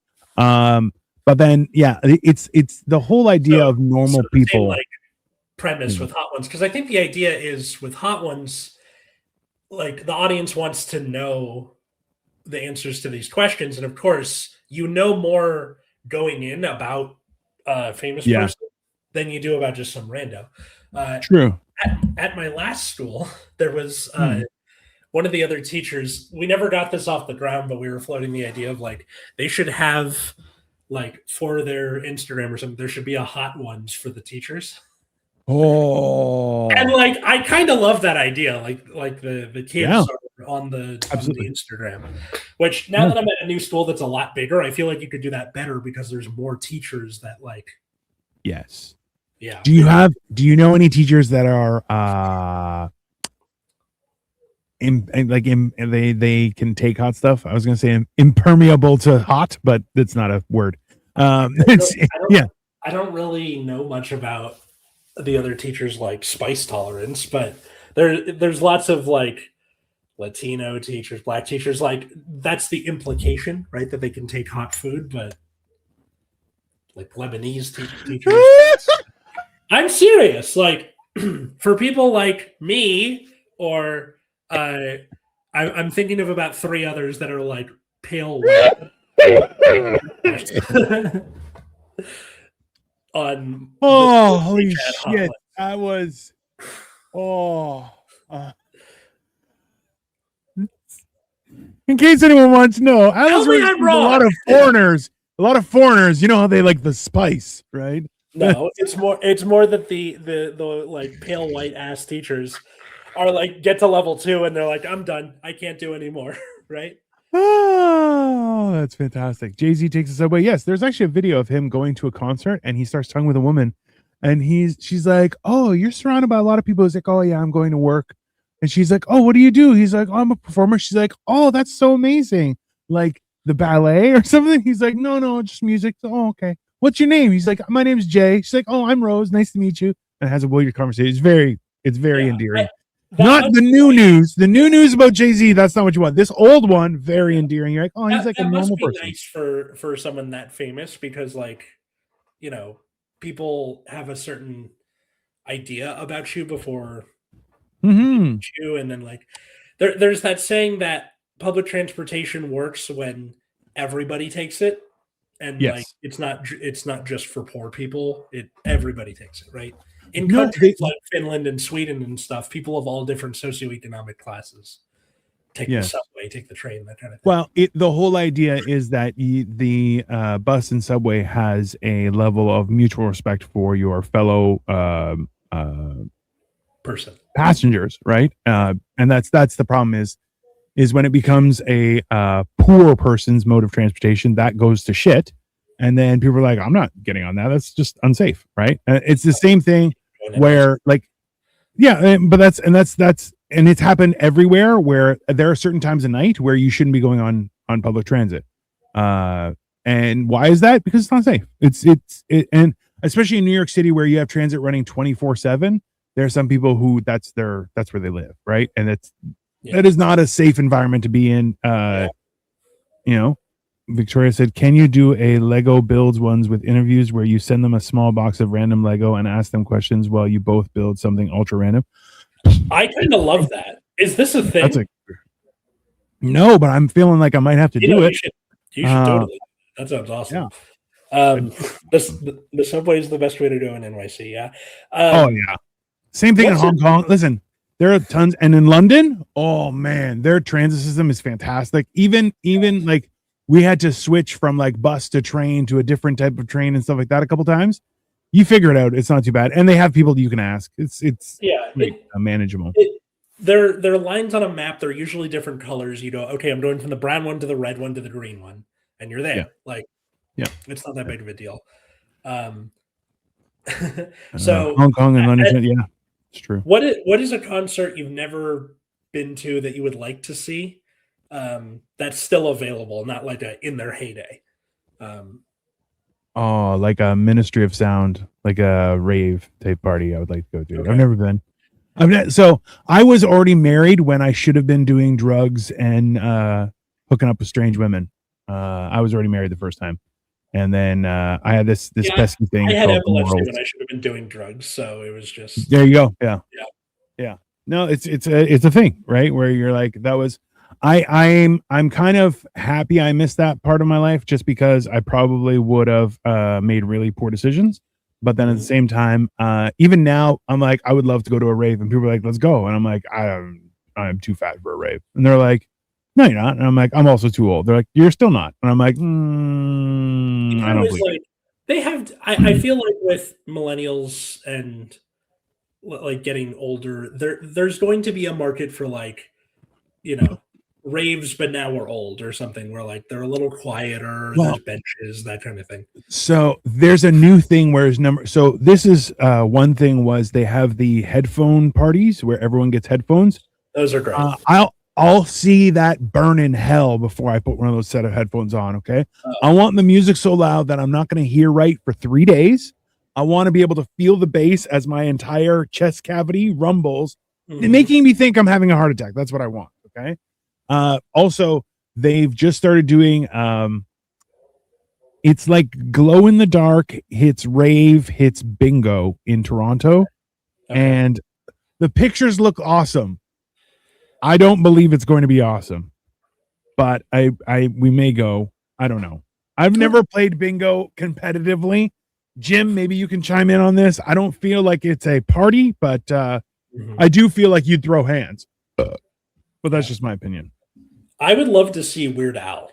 But then it's the whole idea of normal people. Same, like, premise with Hot Ones, because I think the idea is with Hot Ones, like, the audience wants to know the answers to these questions, and of course you know more going in about a famous person than you do about just some rando. True. At my last school, there was one of the other teachers. We never got this off the ground, but we were floating the idea of, like, they should have, like, for their Instagram or something, there should be a Hot Ones for the teachers. Oh, and, like, I kind of love that idea. Like the kids are on the Instagram, which now that I'm at a new school that's a lot bigger, I feel like you could do that better because there's more teachers that, like. Yes. Yeah. Do you know any teachers that are they can take hot stuff? I was going to say impermeable to hot, but that's not a word. I don't really know much about the other teachers, like, spice tolerance, but there's lots of, like, Latino teachers, Black teachers, like, that's the implication, right? That they can take hot food, but, like, Lebanese teachers. I'm serious. Like, for people like me, or I'm thinking of about 3 others that are, like, pale white. On holy shit! That was in case anyone wants to know, Alice was a lot of foreigners. You know how they like the spice, right? No, it's more that the like, pale white ass teachers are, like, get to level 2 and they're like, I'm done. I can't do anymore. Right? Oh, that's fantastic. Jay-Z takes the subway. Yes, there's actually a video of him going to a concert and he starts talking with a woman and she's like, oh, you're surrounded by a lot of people. He's like, oh yeah, I'm going to work. And she's like, oh, what do you do? He's like, oh, I'm a performer. She's like, oh, that's so amazing. Like the ballet or something. He's like, no, just music. Oh, okay. What's your name? He's like, my name's Jay. She's like, oh, I'm Rose. Nice to meet you. And has a weird conversation. It's very endearing. Not the new news. The new news about Jay-Z, that's not what you want. This old one, very endearing. You're like, oh, he's like a normal person. Nice for someone that famous because, like, you know, people have a certain idea about you before you, and then, like, there's that saying that public transportation works when everybody takes it, and like, it's not just for poor people. Everybody takes it, right? In countries like Finland and Sweden and stuff, people of all different socioeconomic classes take the subway, take the train, that kind of thing. Well, the whole idea is that the bus and subway has a level of mutual respect for your fellow passengers, right? And that's the problem is when it becomes a poor person's mode of transportation, that goes to shit. And then people are like, I'm not getting on that. That's just unsafe, right? It's the same thing where, like, but that's it's happened everywhere where there are certain times of night where you shouldn't be going on public transit. And why is that? Because it's not safe. And especially in New York City where you have transit running 24/7, there are some people who that's where they live, right? And that is not a safe environment to be in. You know, Victoria said, can you do a Lego builds ones with interviews where you send them a small box of random Lego and ask them questions while you both build something ultra random? I kind of love that. Is this a thing? No, but I'm feeling like I might have to do it. You should totally. That sounds awesome. The subway is the best way to do it in NYC. Yeah. Same thing in Hong Kong. Listen, there are tons, and in London, oh man, their transit system is fantastic. Even like we had to switch from like bus to train to a different type of train and stuff like that a couple times. You figure it out. It's not too bad, and they have people you can ask. It's manageable. Their lines on a map. They're usually different colors. You go, okay, I'm going from the brown one to the red one to the green one, and you're there. It's not that big of a deal. So Hong Kong and London, it's true. What is a concert you've never been to that you would like to see? That's still available, not like in their heyday. Oh, like a Ministry of Sound, like a rave type party. I would like to go to. Okay. I've never been. So I was already married when I should have been doing drugs and hooking up with strange women. I was already married the first time, and then I had this pesky thing I had called epilepsy morals. when I should have been doing drugs, so it was just. There you go. Yeah. Yeah. Yeah. No, it's a thing, right? Where you're like, that was I'm kind of happy I missed that part of my life just because I probably would have made really poor decisions. But then at the same time, even now, I'm like, I would love to go to a rave, and people are like, let's go. And I'm like, I'm too fat for a rave. And they're like, no, you're not. And I'm like, I'm also too old. They're like, you're still not. And I'm like, I don't believe like, they have. I feel like with millennials and like getting older, there's going to be a market for like, raves, but now we're old or something where like they're a little quieter, there's benches, that kind of thing. So there's a new thing where so this is one thing was they have the headphone parties where everyone gets headphones. Those are great. I'll see that burn in hell before I put one of those set of headphones on. Okay. I want the music so loud that I'm not going to hear right for 3 days. I want to be able to feel the bass as my entire chest cavity rumbles, making me think I'm having a heart attack. That's what I want. Okay. Also, they've just started doing it's like glow in the dark hits rave hits bingo in Toronto. Okay. And the pictures look awesome. I don't believe it's going to be awesome, but we may go. I don't know. I've never played bingo competitively. Jim, maybe you can chime in on this. I don't feel like it's a party, but I do feel like you'd throw hands. But that's just my opinion. I would love to see Weird Al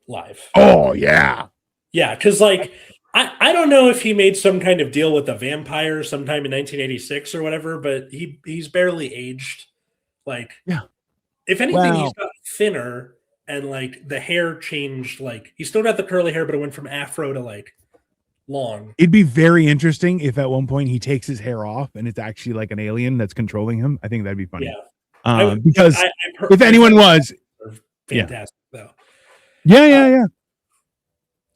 live. Oh, yeah. Yeah, because like I don't know if he made some kind of deal with a vampire sometime in 1986 or whatever, but he's barely aged. Like, yeah. If anything, he's got thinner and like the hair changed. Like he's still got the curly hair, but it went from afro to like long. It'd be very interesting if at one point he takes his hair off and it's actually like an alien that's controlling him. I think that'd be funny. Yeah. Because if anyone was fantastic though. Yeah.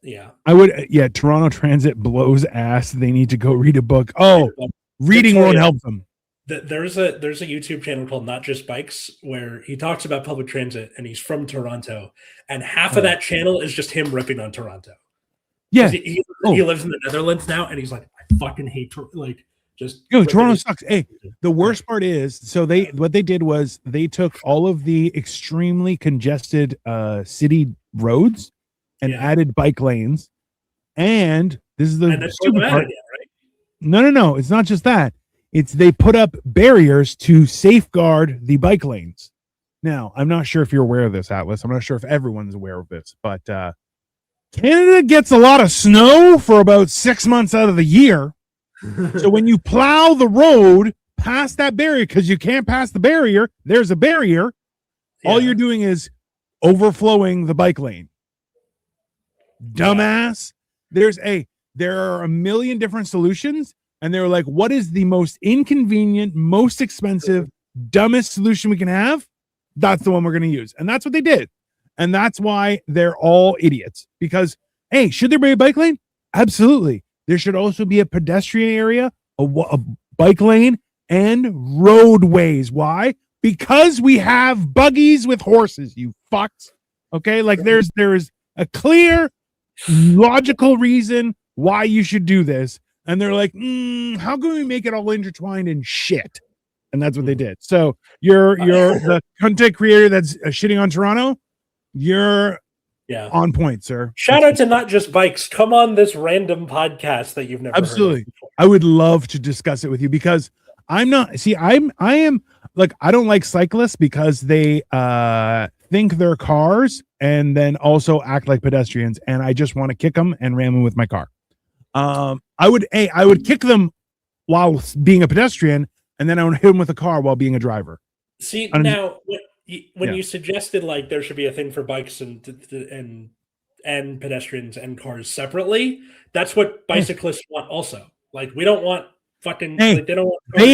Yeah. I would. Yeah. Toronto Transit blows ass. They need to go read a book. Oh, reading won't help them. There's a YouTube channel called Not Just Bikes where he talks about public transit, and he's from Toronto, and half of that channel is just him ripping on Toronto. Yeah. He lives in the Netherlands now, and he's like, I fucking hate Toronto sucks. Hey, the worst part is, so what they did was they took all of the extremely congested city roads and added bike lanes, and this is the stupid part. Again, right? No, it's not just that. It's they put up barriers to safeguard the bike lanes. Now, I'm not sure if you're aware of this, Atlas. I'm not sure if everyone's aware of this, but Canada gets a lot of snow for about 6 months out of the year. So when you plow the road past that barrier, because you can't pass the barrier, there's a barrier. Yeah. All you're doing is overflowing the bike lane. Dumbass. There are a million different solutions, and they're like, what is the most inconvenient, most expensive, dumbest solution we can have? That's the one we're going to use. And that's what they did. And that's why they're all idiots. Because, hey, should there be a bike lane? Absolutely. There should also be a pedestrian area, a bike lane, and roadways. Why? Because we have buggies with horses, you fucks. Okay? Like there is a clear, logical reason why you should do this. And they're like, how can we make it all intertwined in shit? And that's what they did. So you're the content creator that's shitting on Toronto. You're on point, sir. Shout out to Not Just Bikes. Come on this random podcast that you've never heard of before. I would love to discuss it with you because I am like, I don't like cyclists because they think they're cars and then also act like pedestrians. And I just want to kick them and ram them with my car. I would kick them while being a pedestrian, and then I would hit them with a car while being a driver. See, now when you suggested like there should be a thing for bikes and pedestrians and cars separately, that's what bicyclists want also. Like we don't want fucking like, they don't want cars.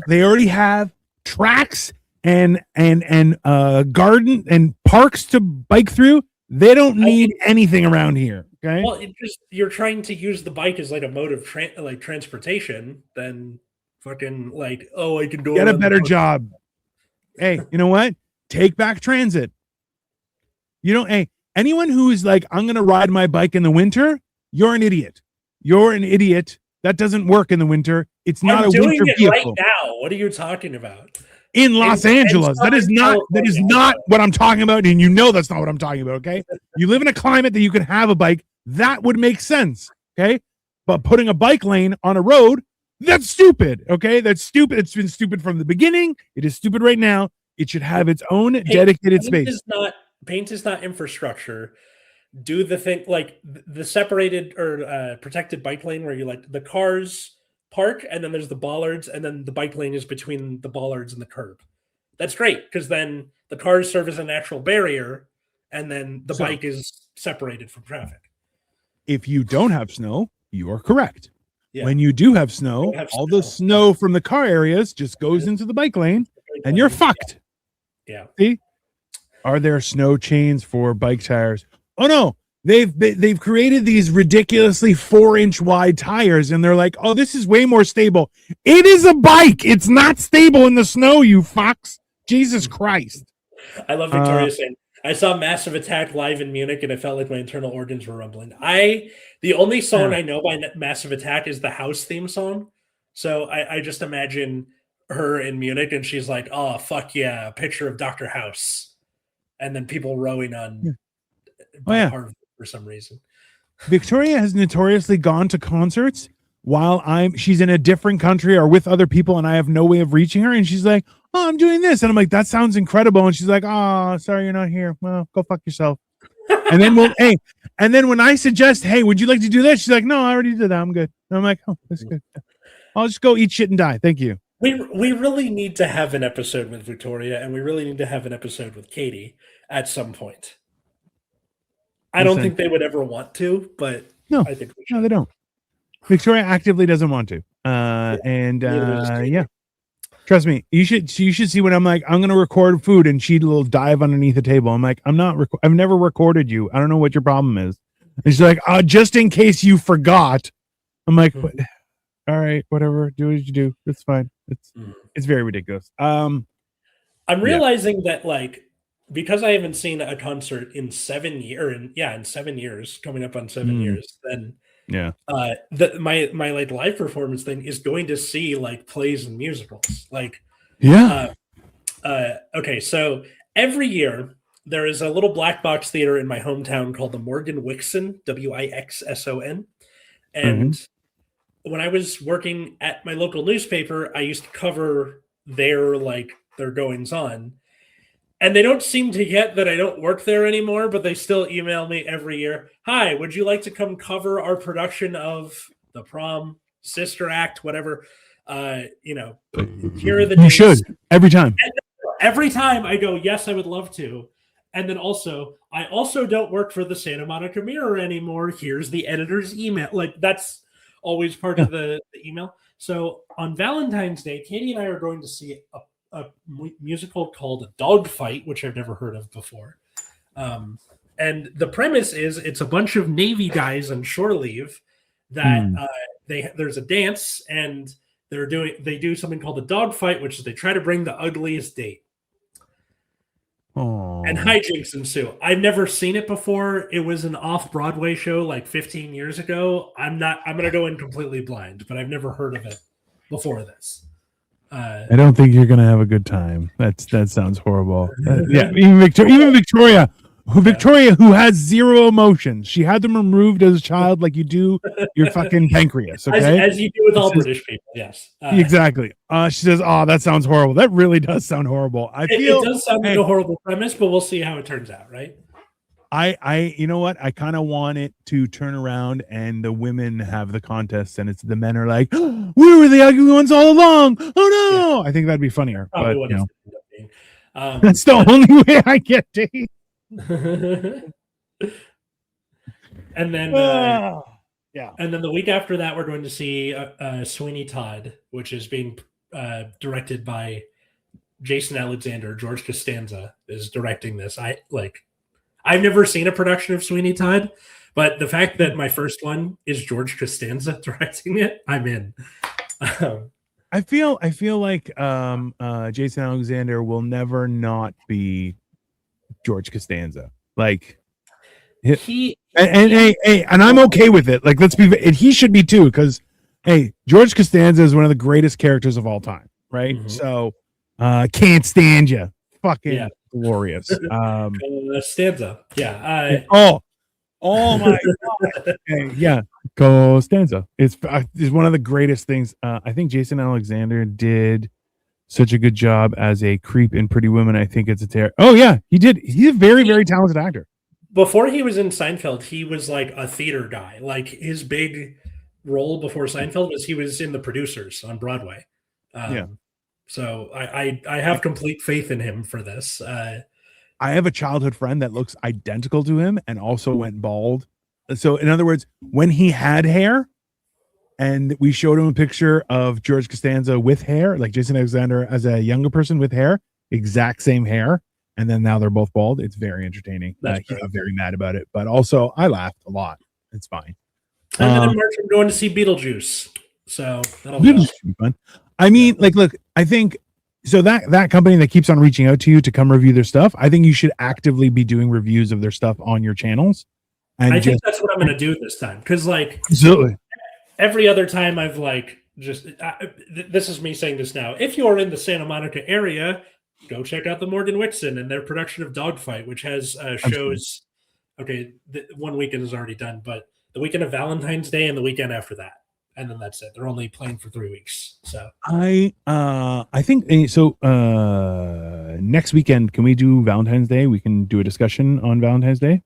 They already have tracks and garden and parks to bike through. They don't need anything around here. Okay. Well, you're trying to use the bike as like a mode of transportation, then fucking like, oh, I can go get a around better job. Hey, you know what? Take back transit. You know, hey, anyone who's like, I'm gonna ride my bike in the winter, you're an idiot. You're an idiot. That doesn't work in the winter. It's not a winter vehicle. Right now. What are you talking about? In Los Angeles. That is not what I'm talking about. And you know that's not what I'm talking about. Okay. You live in a climate that you can have a bike. That would make sense. Okay. But putting a bike lane on a road, that's stupid. Okay. That's stupid. It's been stupid from the beginning. It is stupid right now. It should have its own dedicated space. Paint is not infrastructure. Do the thing like the separated or protected bike lane where you like the cars park and then there's the bollards and then the bike lane is between the bollards and the curb. That's great because then the cars serve as a natural barrier and then the bike is separated from traffic. If you don't have snow, you are correct. Yeah. When you do have snow, all the snow from the car areas just goes into the bike lane and you're fucked. Yeah. See? Are there snow chains for bike tires? Oh no, they've created these ridiculously 4-inch wide tires, and they're like, oh, this is way more stable. It is a bike. It's not stable in the snow, you fox. Jesus Christ. I love Victoria saying, I saw Massive Attack live in Munich, and I felt like my internal organs were rumbling. The only song I know by Massive Attack is the House theme song. So I just imagine her in Munich, and she's like, oh, fuck yeah, a picture of Dr. House. And then people rowing on Harvard for some reason. Victoria has notoriously gone to concerts while she's in a different country or with other people and I have no way of reaching her. And she's like, oh, I'm doing this. And I'm like, that sounds incredible. And she's like, oh, sorry, you're not here. Well, go fuck yourself. And then and then when I suggest, hey, would you like to do this? She's like, no, I already did that. I'm good. And I'm like, oh, that's good. I'll just go eat shit and die. Thank you. We really need to have an episode with Victoria, and we really need to have an episode with Katie at some point. I don't think they would ever want to, but no, I think we should. No, they don't. Victoria actively doesn't want to. Yeah. Trust me, you should see when I'm like, I'm gonna record food and she'll dive underneath the table. I'm like, I've never recorded you. I don't know what your problem is. And she's like, just in case you forgot. I'm like, all right, whatever. Do what you do. It's fine. It's very ridiculous. I'm realizing that like because I haven't seen a concert in 7 years, in 7 years, coming up on 7 years, then my like live performance thing is going to see like plays and musicals. Like okay, so every year there is a little black box theater in my hometown called the Morgan Wixson, Wixson, and when I was working at my local newspaper, I used to cover their goings on. And they don't seem to get that I don't work there anymore, but they still email me every year. Hi, would you like to come cover our production of The Prom, Sister Act, whatever? Here are the dates. You should every time. And every time I go, yes, I would love to. And then I also don't work for the Santa Monica Mirror anymore. Here's the editor's email. Like that's always part of the email. So on Valentine's Day, Katie and I are going to see a musical called Dogfight, which I've never heard of before. And the premise is it's a bunch of Navy guys on shore leave that there's a dance and they do something called a dogfight, which is they try to bring the ugliest date. Aww. And hijinks ensue. I've never seen it before. It was an off-Broadway show like 15 years ago. I'm going to go in completely blind, but I've never heard of it before this. I don't think you're gonna have a good time. That sounds horrible. Even Victoria, who has zero emotions. She had them removed as a child, like you do your fucking pancreas. Okay, as you do with all British people. Yes, exactly. She says, "Oh, that sounds horrible." That really does sound horrible. It does sound like a horrible premise, but we'll see how it turns out. Right? You know what? I kind of want it to turn around and the women have the contest and it's the men are like, oh, we were the ugly ones all along. Oh no! Yeah. I think that'd be funnier. But, that's the only way I get dates. And then, and then the week after that, we're going to see Sweeney Todd, which is being directed by Jason Alexander. George Costanza is directing this. I've never seen a production of Sweeney Todd, but the fact that my first one is George Costanza directing it, I'm in. I feel like Jason Alexander will never not be George Costanza. Like and I'm okay with it. Like, let's be, and he should be too, because hey, George Costanza is one of the greatest characters of all time, right? Mm-hmm. So can't stand you. Fucking glorious. Stanza. Yeah. Oh my god. Yeah. Costanza. It's one of the greatest things. I think Jason Alexander did such a good job as a creep in Pretty Woman. I think it's a terror. Oh yeah, he did. He's a very, very talented actor. Before he was in Seinfeld, he was like a theater guy. Like, his big role before Seinfeld was he was in The Producers on Broadway. So I have complete faith in him for this. I have a childhood friend that looks identical to him and also went bald. So in other words, when he had hair and we showed him a picture of George Costanza with hair, like Jason Alexander as a younger person with hair, exact same hair. And then now they're both bald. It's very entertaining. He got very mad about it, but also I laughed a lot. It's fine. And then in March, I'm going to see Beetlejuice. So that'll be fun. I mean, like, look, I think so that company that keeps on reaching out to you to come review their stuff, I think you should actively be doing reviews of their stuff on your channels. And I think that's what I'm going to do this time. Because, like, absolutely, every other time I've, like, just this is me saying this now. If you're in the Santa Monica area, go check out the Morgan Whitson and their production of Dogfight, which has shows. Okay, one weekend is already done, but the weekend of Valentine's Day and the weekend after that, and then that's it. They're only playing for 3 weeks. So I think so. Next weekend, can we do Valentine's Day? We can do a discussion on Valentine's Day,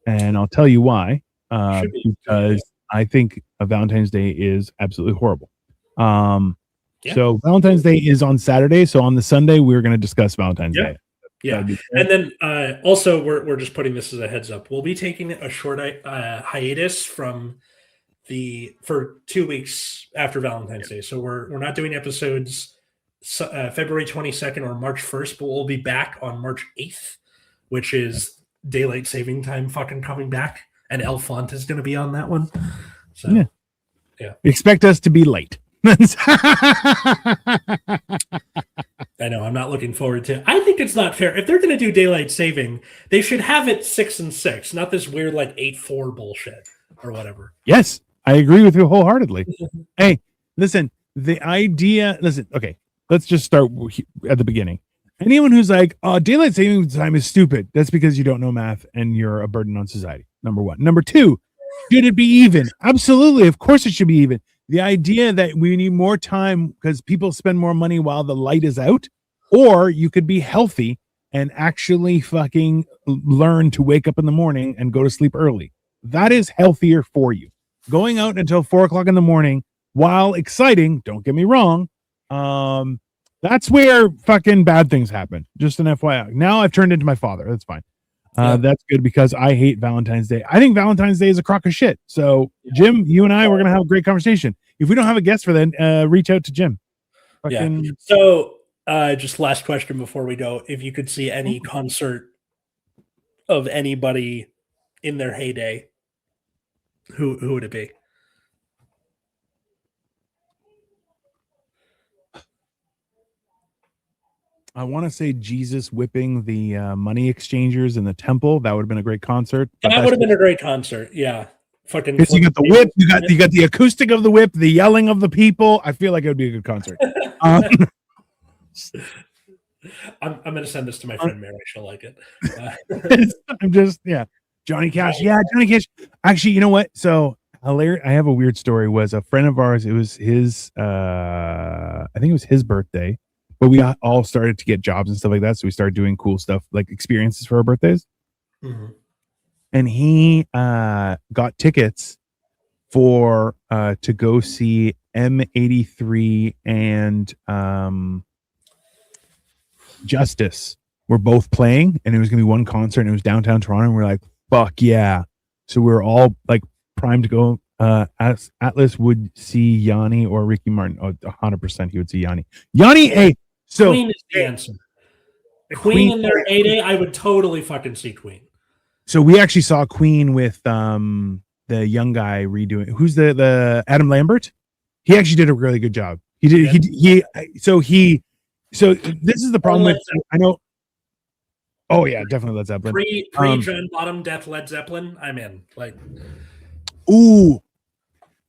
and I'll tell you why. Because I think Valentine's Day is absolutely horrible. So Valentine's Day is on Saturday. So on the Sunday, we're going to discuss Valentine's Day. Yeah. And then also we're just putting this as a heads up. We'll be taking a short hiatus for 2 weeks after Valentine's Day. So we're not doing episodes February 22nd or March 1st, but we'll be back on March 8th, which is daylight saving time fucking coming back. And Elfont is going to be on that one. So yeah. Expect us to be late. I know. I'm not looking forward to it. I think it's not fair. If they're going to do daylight saving, they should have it 6 and 6, not this weird like 8-4 bullshit or whatever. Yes, I agree with you wholeheartedly. Hey, listen, the idea. Listen, okay, let's just start at the beginning. Anyone who's like, "Oh, daylight saving time is stupid," that's because you don't know math and you're a burden on society. Number one. Number two, should it be even? Absolutely, of course it should be even. The idea that we need more time because people spend more money while the light is out, or you could be healthy and actually fucking learn to wake up in the morning and go to sleep early. That is healthier for you. Going out until 4:00 in the morning, while exciting, don't get me wrong, that's where fucking bad things happen. Just an FYI. Now I've turned into my father. That's fine. That's good because I hate Valentine's Day. I think Valentine's Day is a crock of shit. So Jim, you and I, we're going to have a great conversation. If we don't have a guest for then, reach out to Jim. So just last question before we go. If you could see any concert of anybody in their heyday, who would it be? I want to say Jesus whipping the money exchangers in the temple. That would have been a great concert. That would have been a great concert. Yeah. Fucking. Because you got the whip, you got the acoustic of the whip, the yelling of the people. I feel like it would be a good concert. I'm going to send this to my friend Mary. She'll like it. I'm just, Johnny Cash. Yeah, Johnny Cash. Actually, you know what? So I have a weird story. Was a friend of ours. It was his. I think it was his birthday. But we all started to get jobs and stuff like that. So we started doing cool stuff, like experiences for our birthdays. Mm-hmm. And he got tickets for to go see M83 and Justice. We're both playing, and it was going to be one concert, and it was downtown Toronto. And we're like, fuck yeah. So we were all like primed to go. Atlas would see Yanni or Ricky Martin. Oh, 100% he would see Yanni. Yanni, hey. So Queen is the answer. Queen in their heyday, I would totally fucking see Queen. So we actually saw Queen with the young guy redoing. Who's the Adam Lambert? He actually did a really good job. He did. So this is the problem with. I know. Oh yeah, definitely Led Zeppelin. Pre John Bottom Death Led Zeppelin. I'm in. Like, ooh,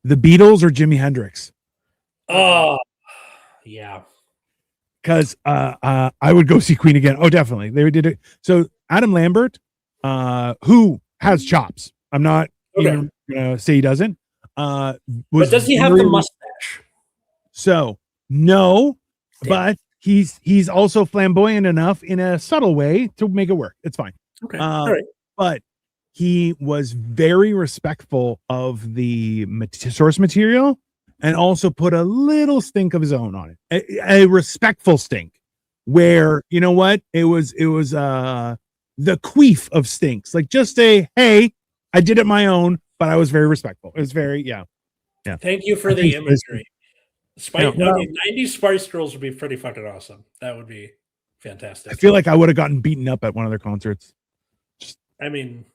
the Beatles or Jimi Hendrix. Oh yeah. Because I would go see Queen again. Oh, definitely. They did it. So Adam Lambert, who has chops. I'm not even gonna say he doesn't. But does he have the mustache? So no, but he's also flamboyant enough in a subtle way to make it work. It's fine. Okay. All right. But he was very respectful of the source material and also put a little stink of his own on it. A respectful stink where, you know what? It was the queef of stinks. Like, just say, hey, I did it my own, but I was very respectful. It was very, yeah. Thank you for the imagery. 90s Spice Girls would be pretty fucking awesome. That would be fantastic. I feel like I would have gotten beaten up at one of their concerts. I mean,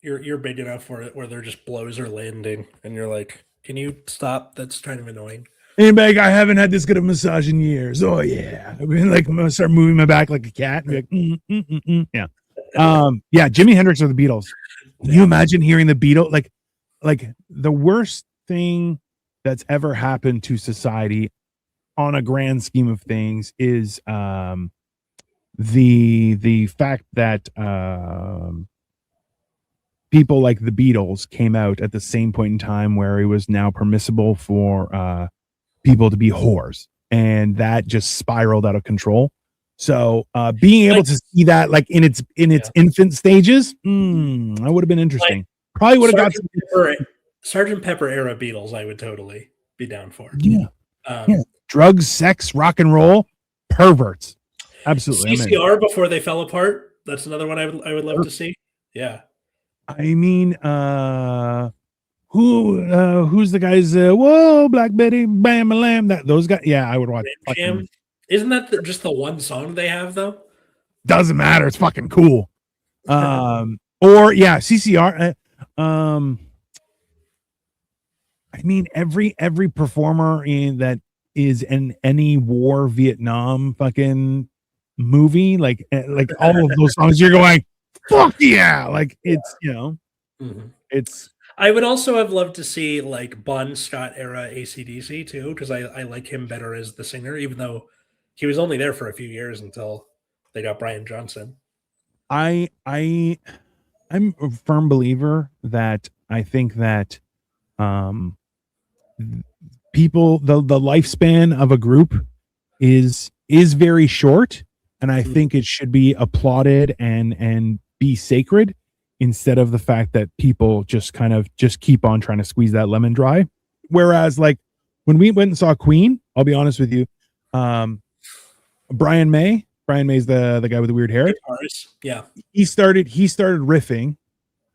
you're big enough for it where they're just blows are landing and you're like, can you stop? That's kind of annoying. Anybody, I haven't had this good of a massage in years. Oh yeah. I mean, like, I'm gonna start moving my back like a cat and be like, yeah. Yeah, Jimi Hendrix or the Beatles. Can you imagine hearing the Beatles? Like the worst thing that's ever happened to society on a grand scheme of things is the fact that people like the Beatles came out at the same point in time where it was now permissible for people to be whores, and that just spiraled out of control. So being able to see that like in its infant stages, that would have been interesting. Probably would have got Sgt. Pepper era Beatles. I would totally be down for. Yeah. Drugs, sex, rock and roll, perverts. Absolutely. CCR before they fell apart. That's another one I would love to see. Yeah. I mean, who's the guys? Whoa, Black Betty, Bam Lamb. Those guys. Yeah, I would watch. Isn't that just the one song they have though? Doesn't matter. It's fucking cool. Or yeah, CCR. I mean, every performer that is in any war, Vietnam fucking movie, like all of those songs, you're going, fuck yeah! Like it's it's. I would also have loved to see like Bon Scott era AC/DC too, because I like him better as the singer, even though he was only there for a few years until they got Brian Johnson. I'm a firm believer that I think that people the lifespan of a group is very short, and I think it should be applauded and be sacred instead of the fact that people just kind of just keep on trying to squeeze that lemon dry. Whereas like when we went and saw Queen, I'll be honest with you, Brian May's the guy with the weird hair. Yeah. He started riffing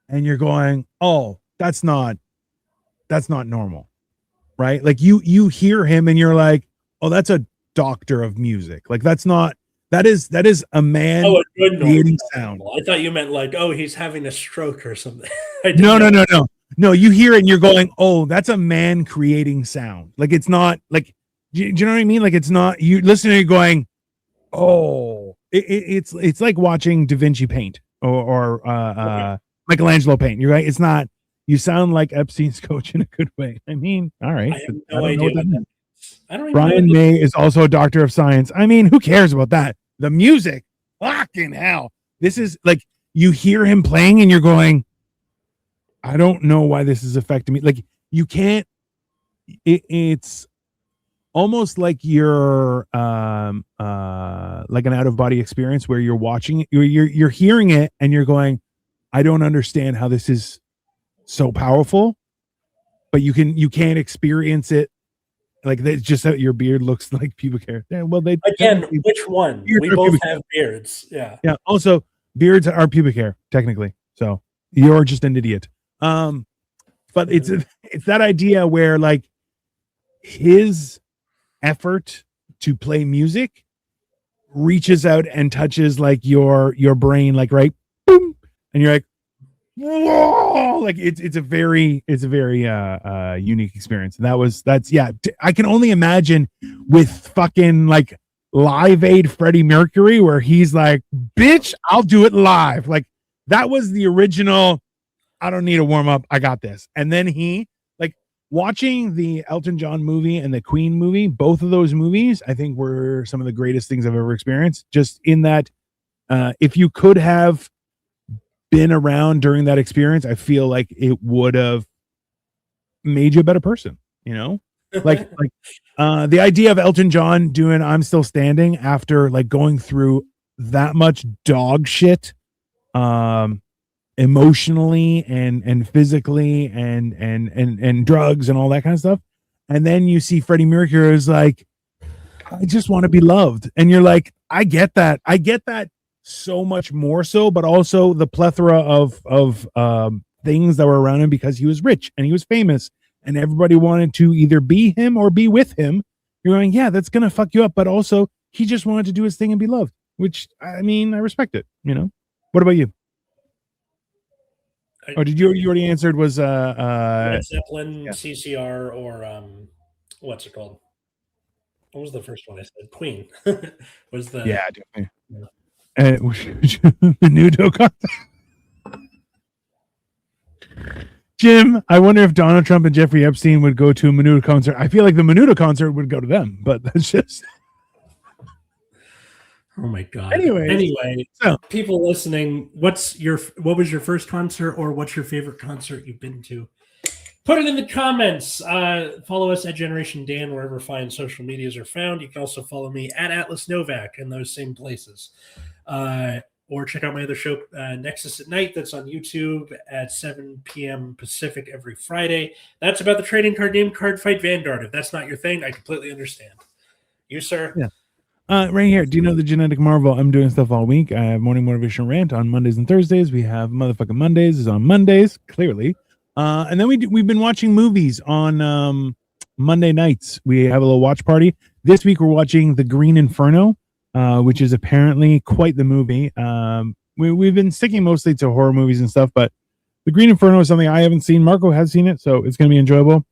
and you're going, oh, that's not normal. Right? Like you hear him and you're like, oh, that's a doctor of music. Like that is a man creating sound. I thought you meant like, oh, he's having a stroke or something. No, you hear it and you're going, oh, that's a man creating sound. Like it's not like, do you know what I mean? Like it's not, you listening, you're going, oh, it's like watching Da Vinci paint or Michelangelo paint. You're right. It's not, you sound like Epstein's coach in a good way. I mean, all right. I have no idea what that means. Brian May is also a doctor of science. I mean, who cares about that? The music, fucking hell. This is like, you hear him playing and you're going, I don't know why this is affecting me. Like you can't, it's almost like you're like an out of body experience where you're watching it, you're hearing it and you're going, I don't understand how this is so powerful, but you can't experience it. Like that's just how your beard looks like pubic hair. Yeah, well, which one? We both have beards. Yeah. Yeah. Also, beards are pubic hair technically. So you're just an idiot. But it's that idea where like his effort to play music reaches out and touches like your brain, like right, boom, and you're like, whoa, like it's a very unique experience. And I can only imagine with fucking like Live Aid Freddie Mercury, where he's like, bitch, I'll do it live. Like that was the original. I don't need a warm up. I got this. And then he like watching the Elton John movie and the Queen movie, both of those movies, I think were some of the greatest things I've ever experienced. Just in that, if you could have been around during that experience, I feel like it would have made you a better person, you know? The idea of Elton John doing I'm Still Standing after like going through that much dog shit emotionally and physically and drugs and all that kind of stuff. And then you see Freddie Mercury is like, I just want to be loved. And you're like, I get that. I get that so much more so, but also the plethora of things that were around him because he was rich and he was famous and everybody wanted to either be him or be with him. You're going, yeah, that's going to fuck you up. But also he just wanted to do his thing and be loved, which I mean, I respect it, you know? What about you? Did you already answered was Led Zeppelin, yeah. CCR, or what's it called? What was the first one I said? Queen. Was the definitely. Yeah. Menudo concert. Jim, I wonder if Donald Trump and Jeffrey Epstein would go to a Menudo concert. I feel like the Menudo concert would go to them, but that's just. Oh my god. Anyway, so people listening, what was your first concert, or what's your favorite concert you've been to? Put it in the comments. Follow us at Generation Dan wherever fine social medias are found. You can also follow me at Atlas Novack in those same places. Or check out my other show, Nexus at Night, that's on YouTube at 7 p.m. Pacific every Friday. That's about the trading card game Card Fight Vanguard. If that's not your thing, I completely understand. You, sir? Yeah. Right here. Do you know the Genetic Marvel? I'm doing stuff all week. I have Morning Motivation Rant on Mondays and Thursdays. We have Motherfucking Mondays is on Mondays, clearly. And then we've been watching movies on Monday nights. We have a little watch party. This week we're watching The Green Inferno, which is apparently quite the movie. We've been sticking mostly to horror movies and stuff, but The Green Inferno is something I haven't seen. Marco has seen it, so it's going to be enjoyable.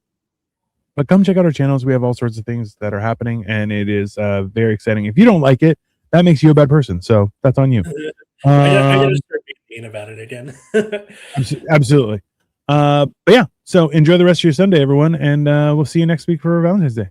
But come check out our channels. We have all sorts of things that are happening, and it is very exciting. If you don't like it, that makes you a bad person. So that's on you. I gotta start being about it again. Absolutely. But yeah, so enjoy the rest of your Sunday, everyone, and we'll see you next week for Valentine's Day.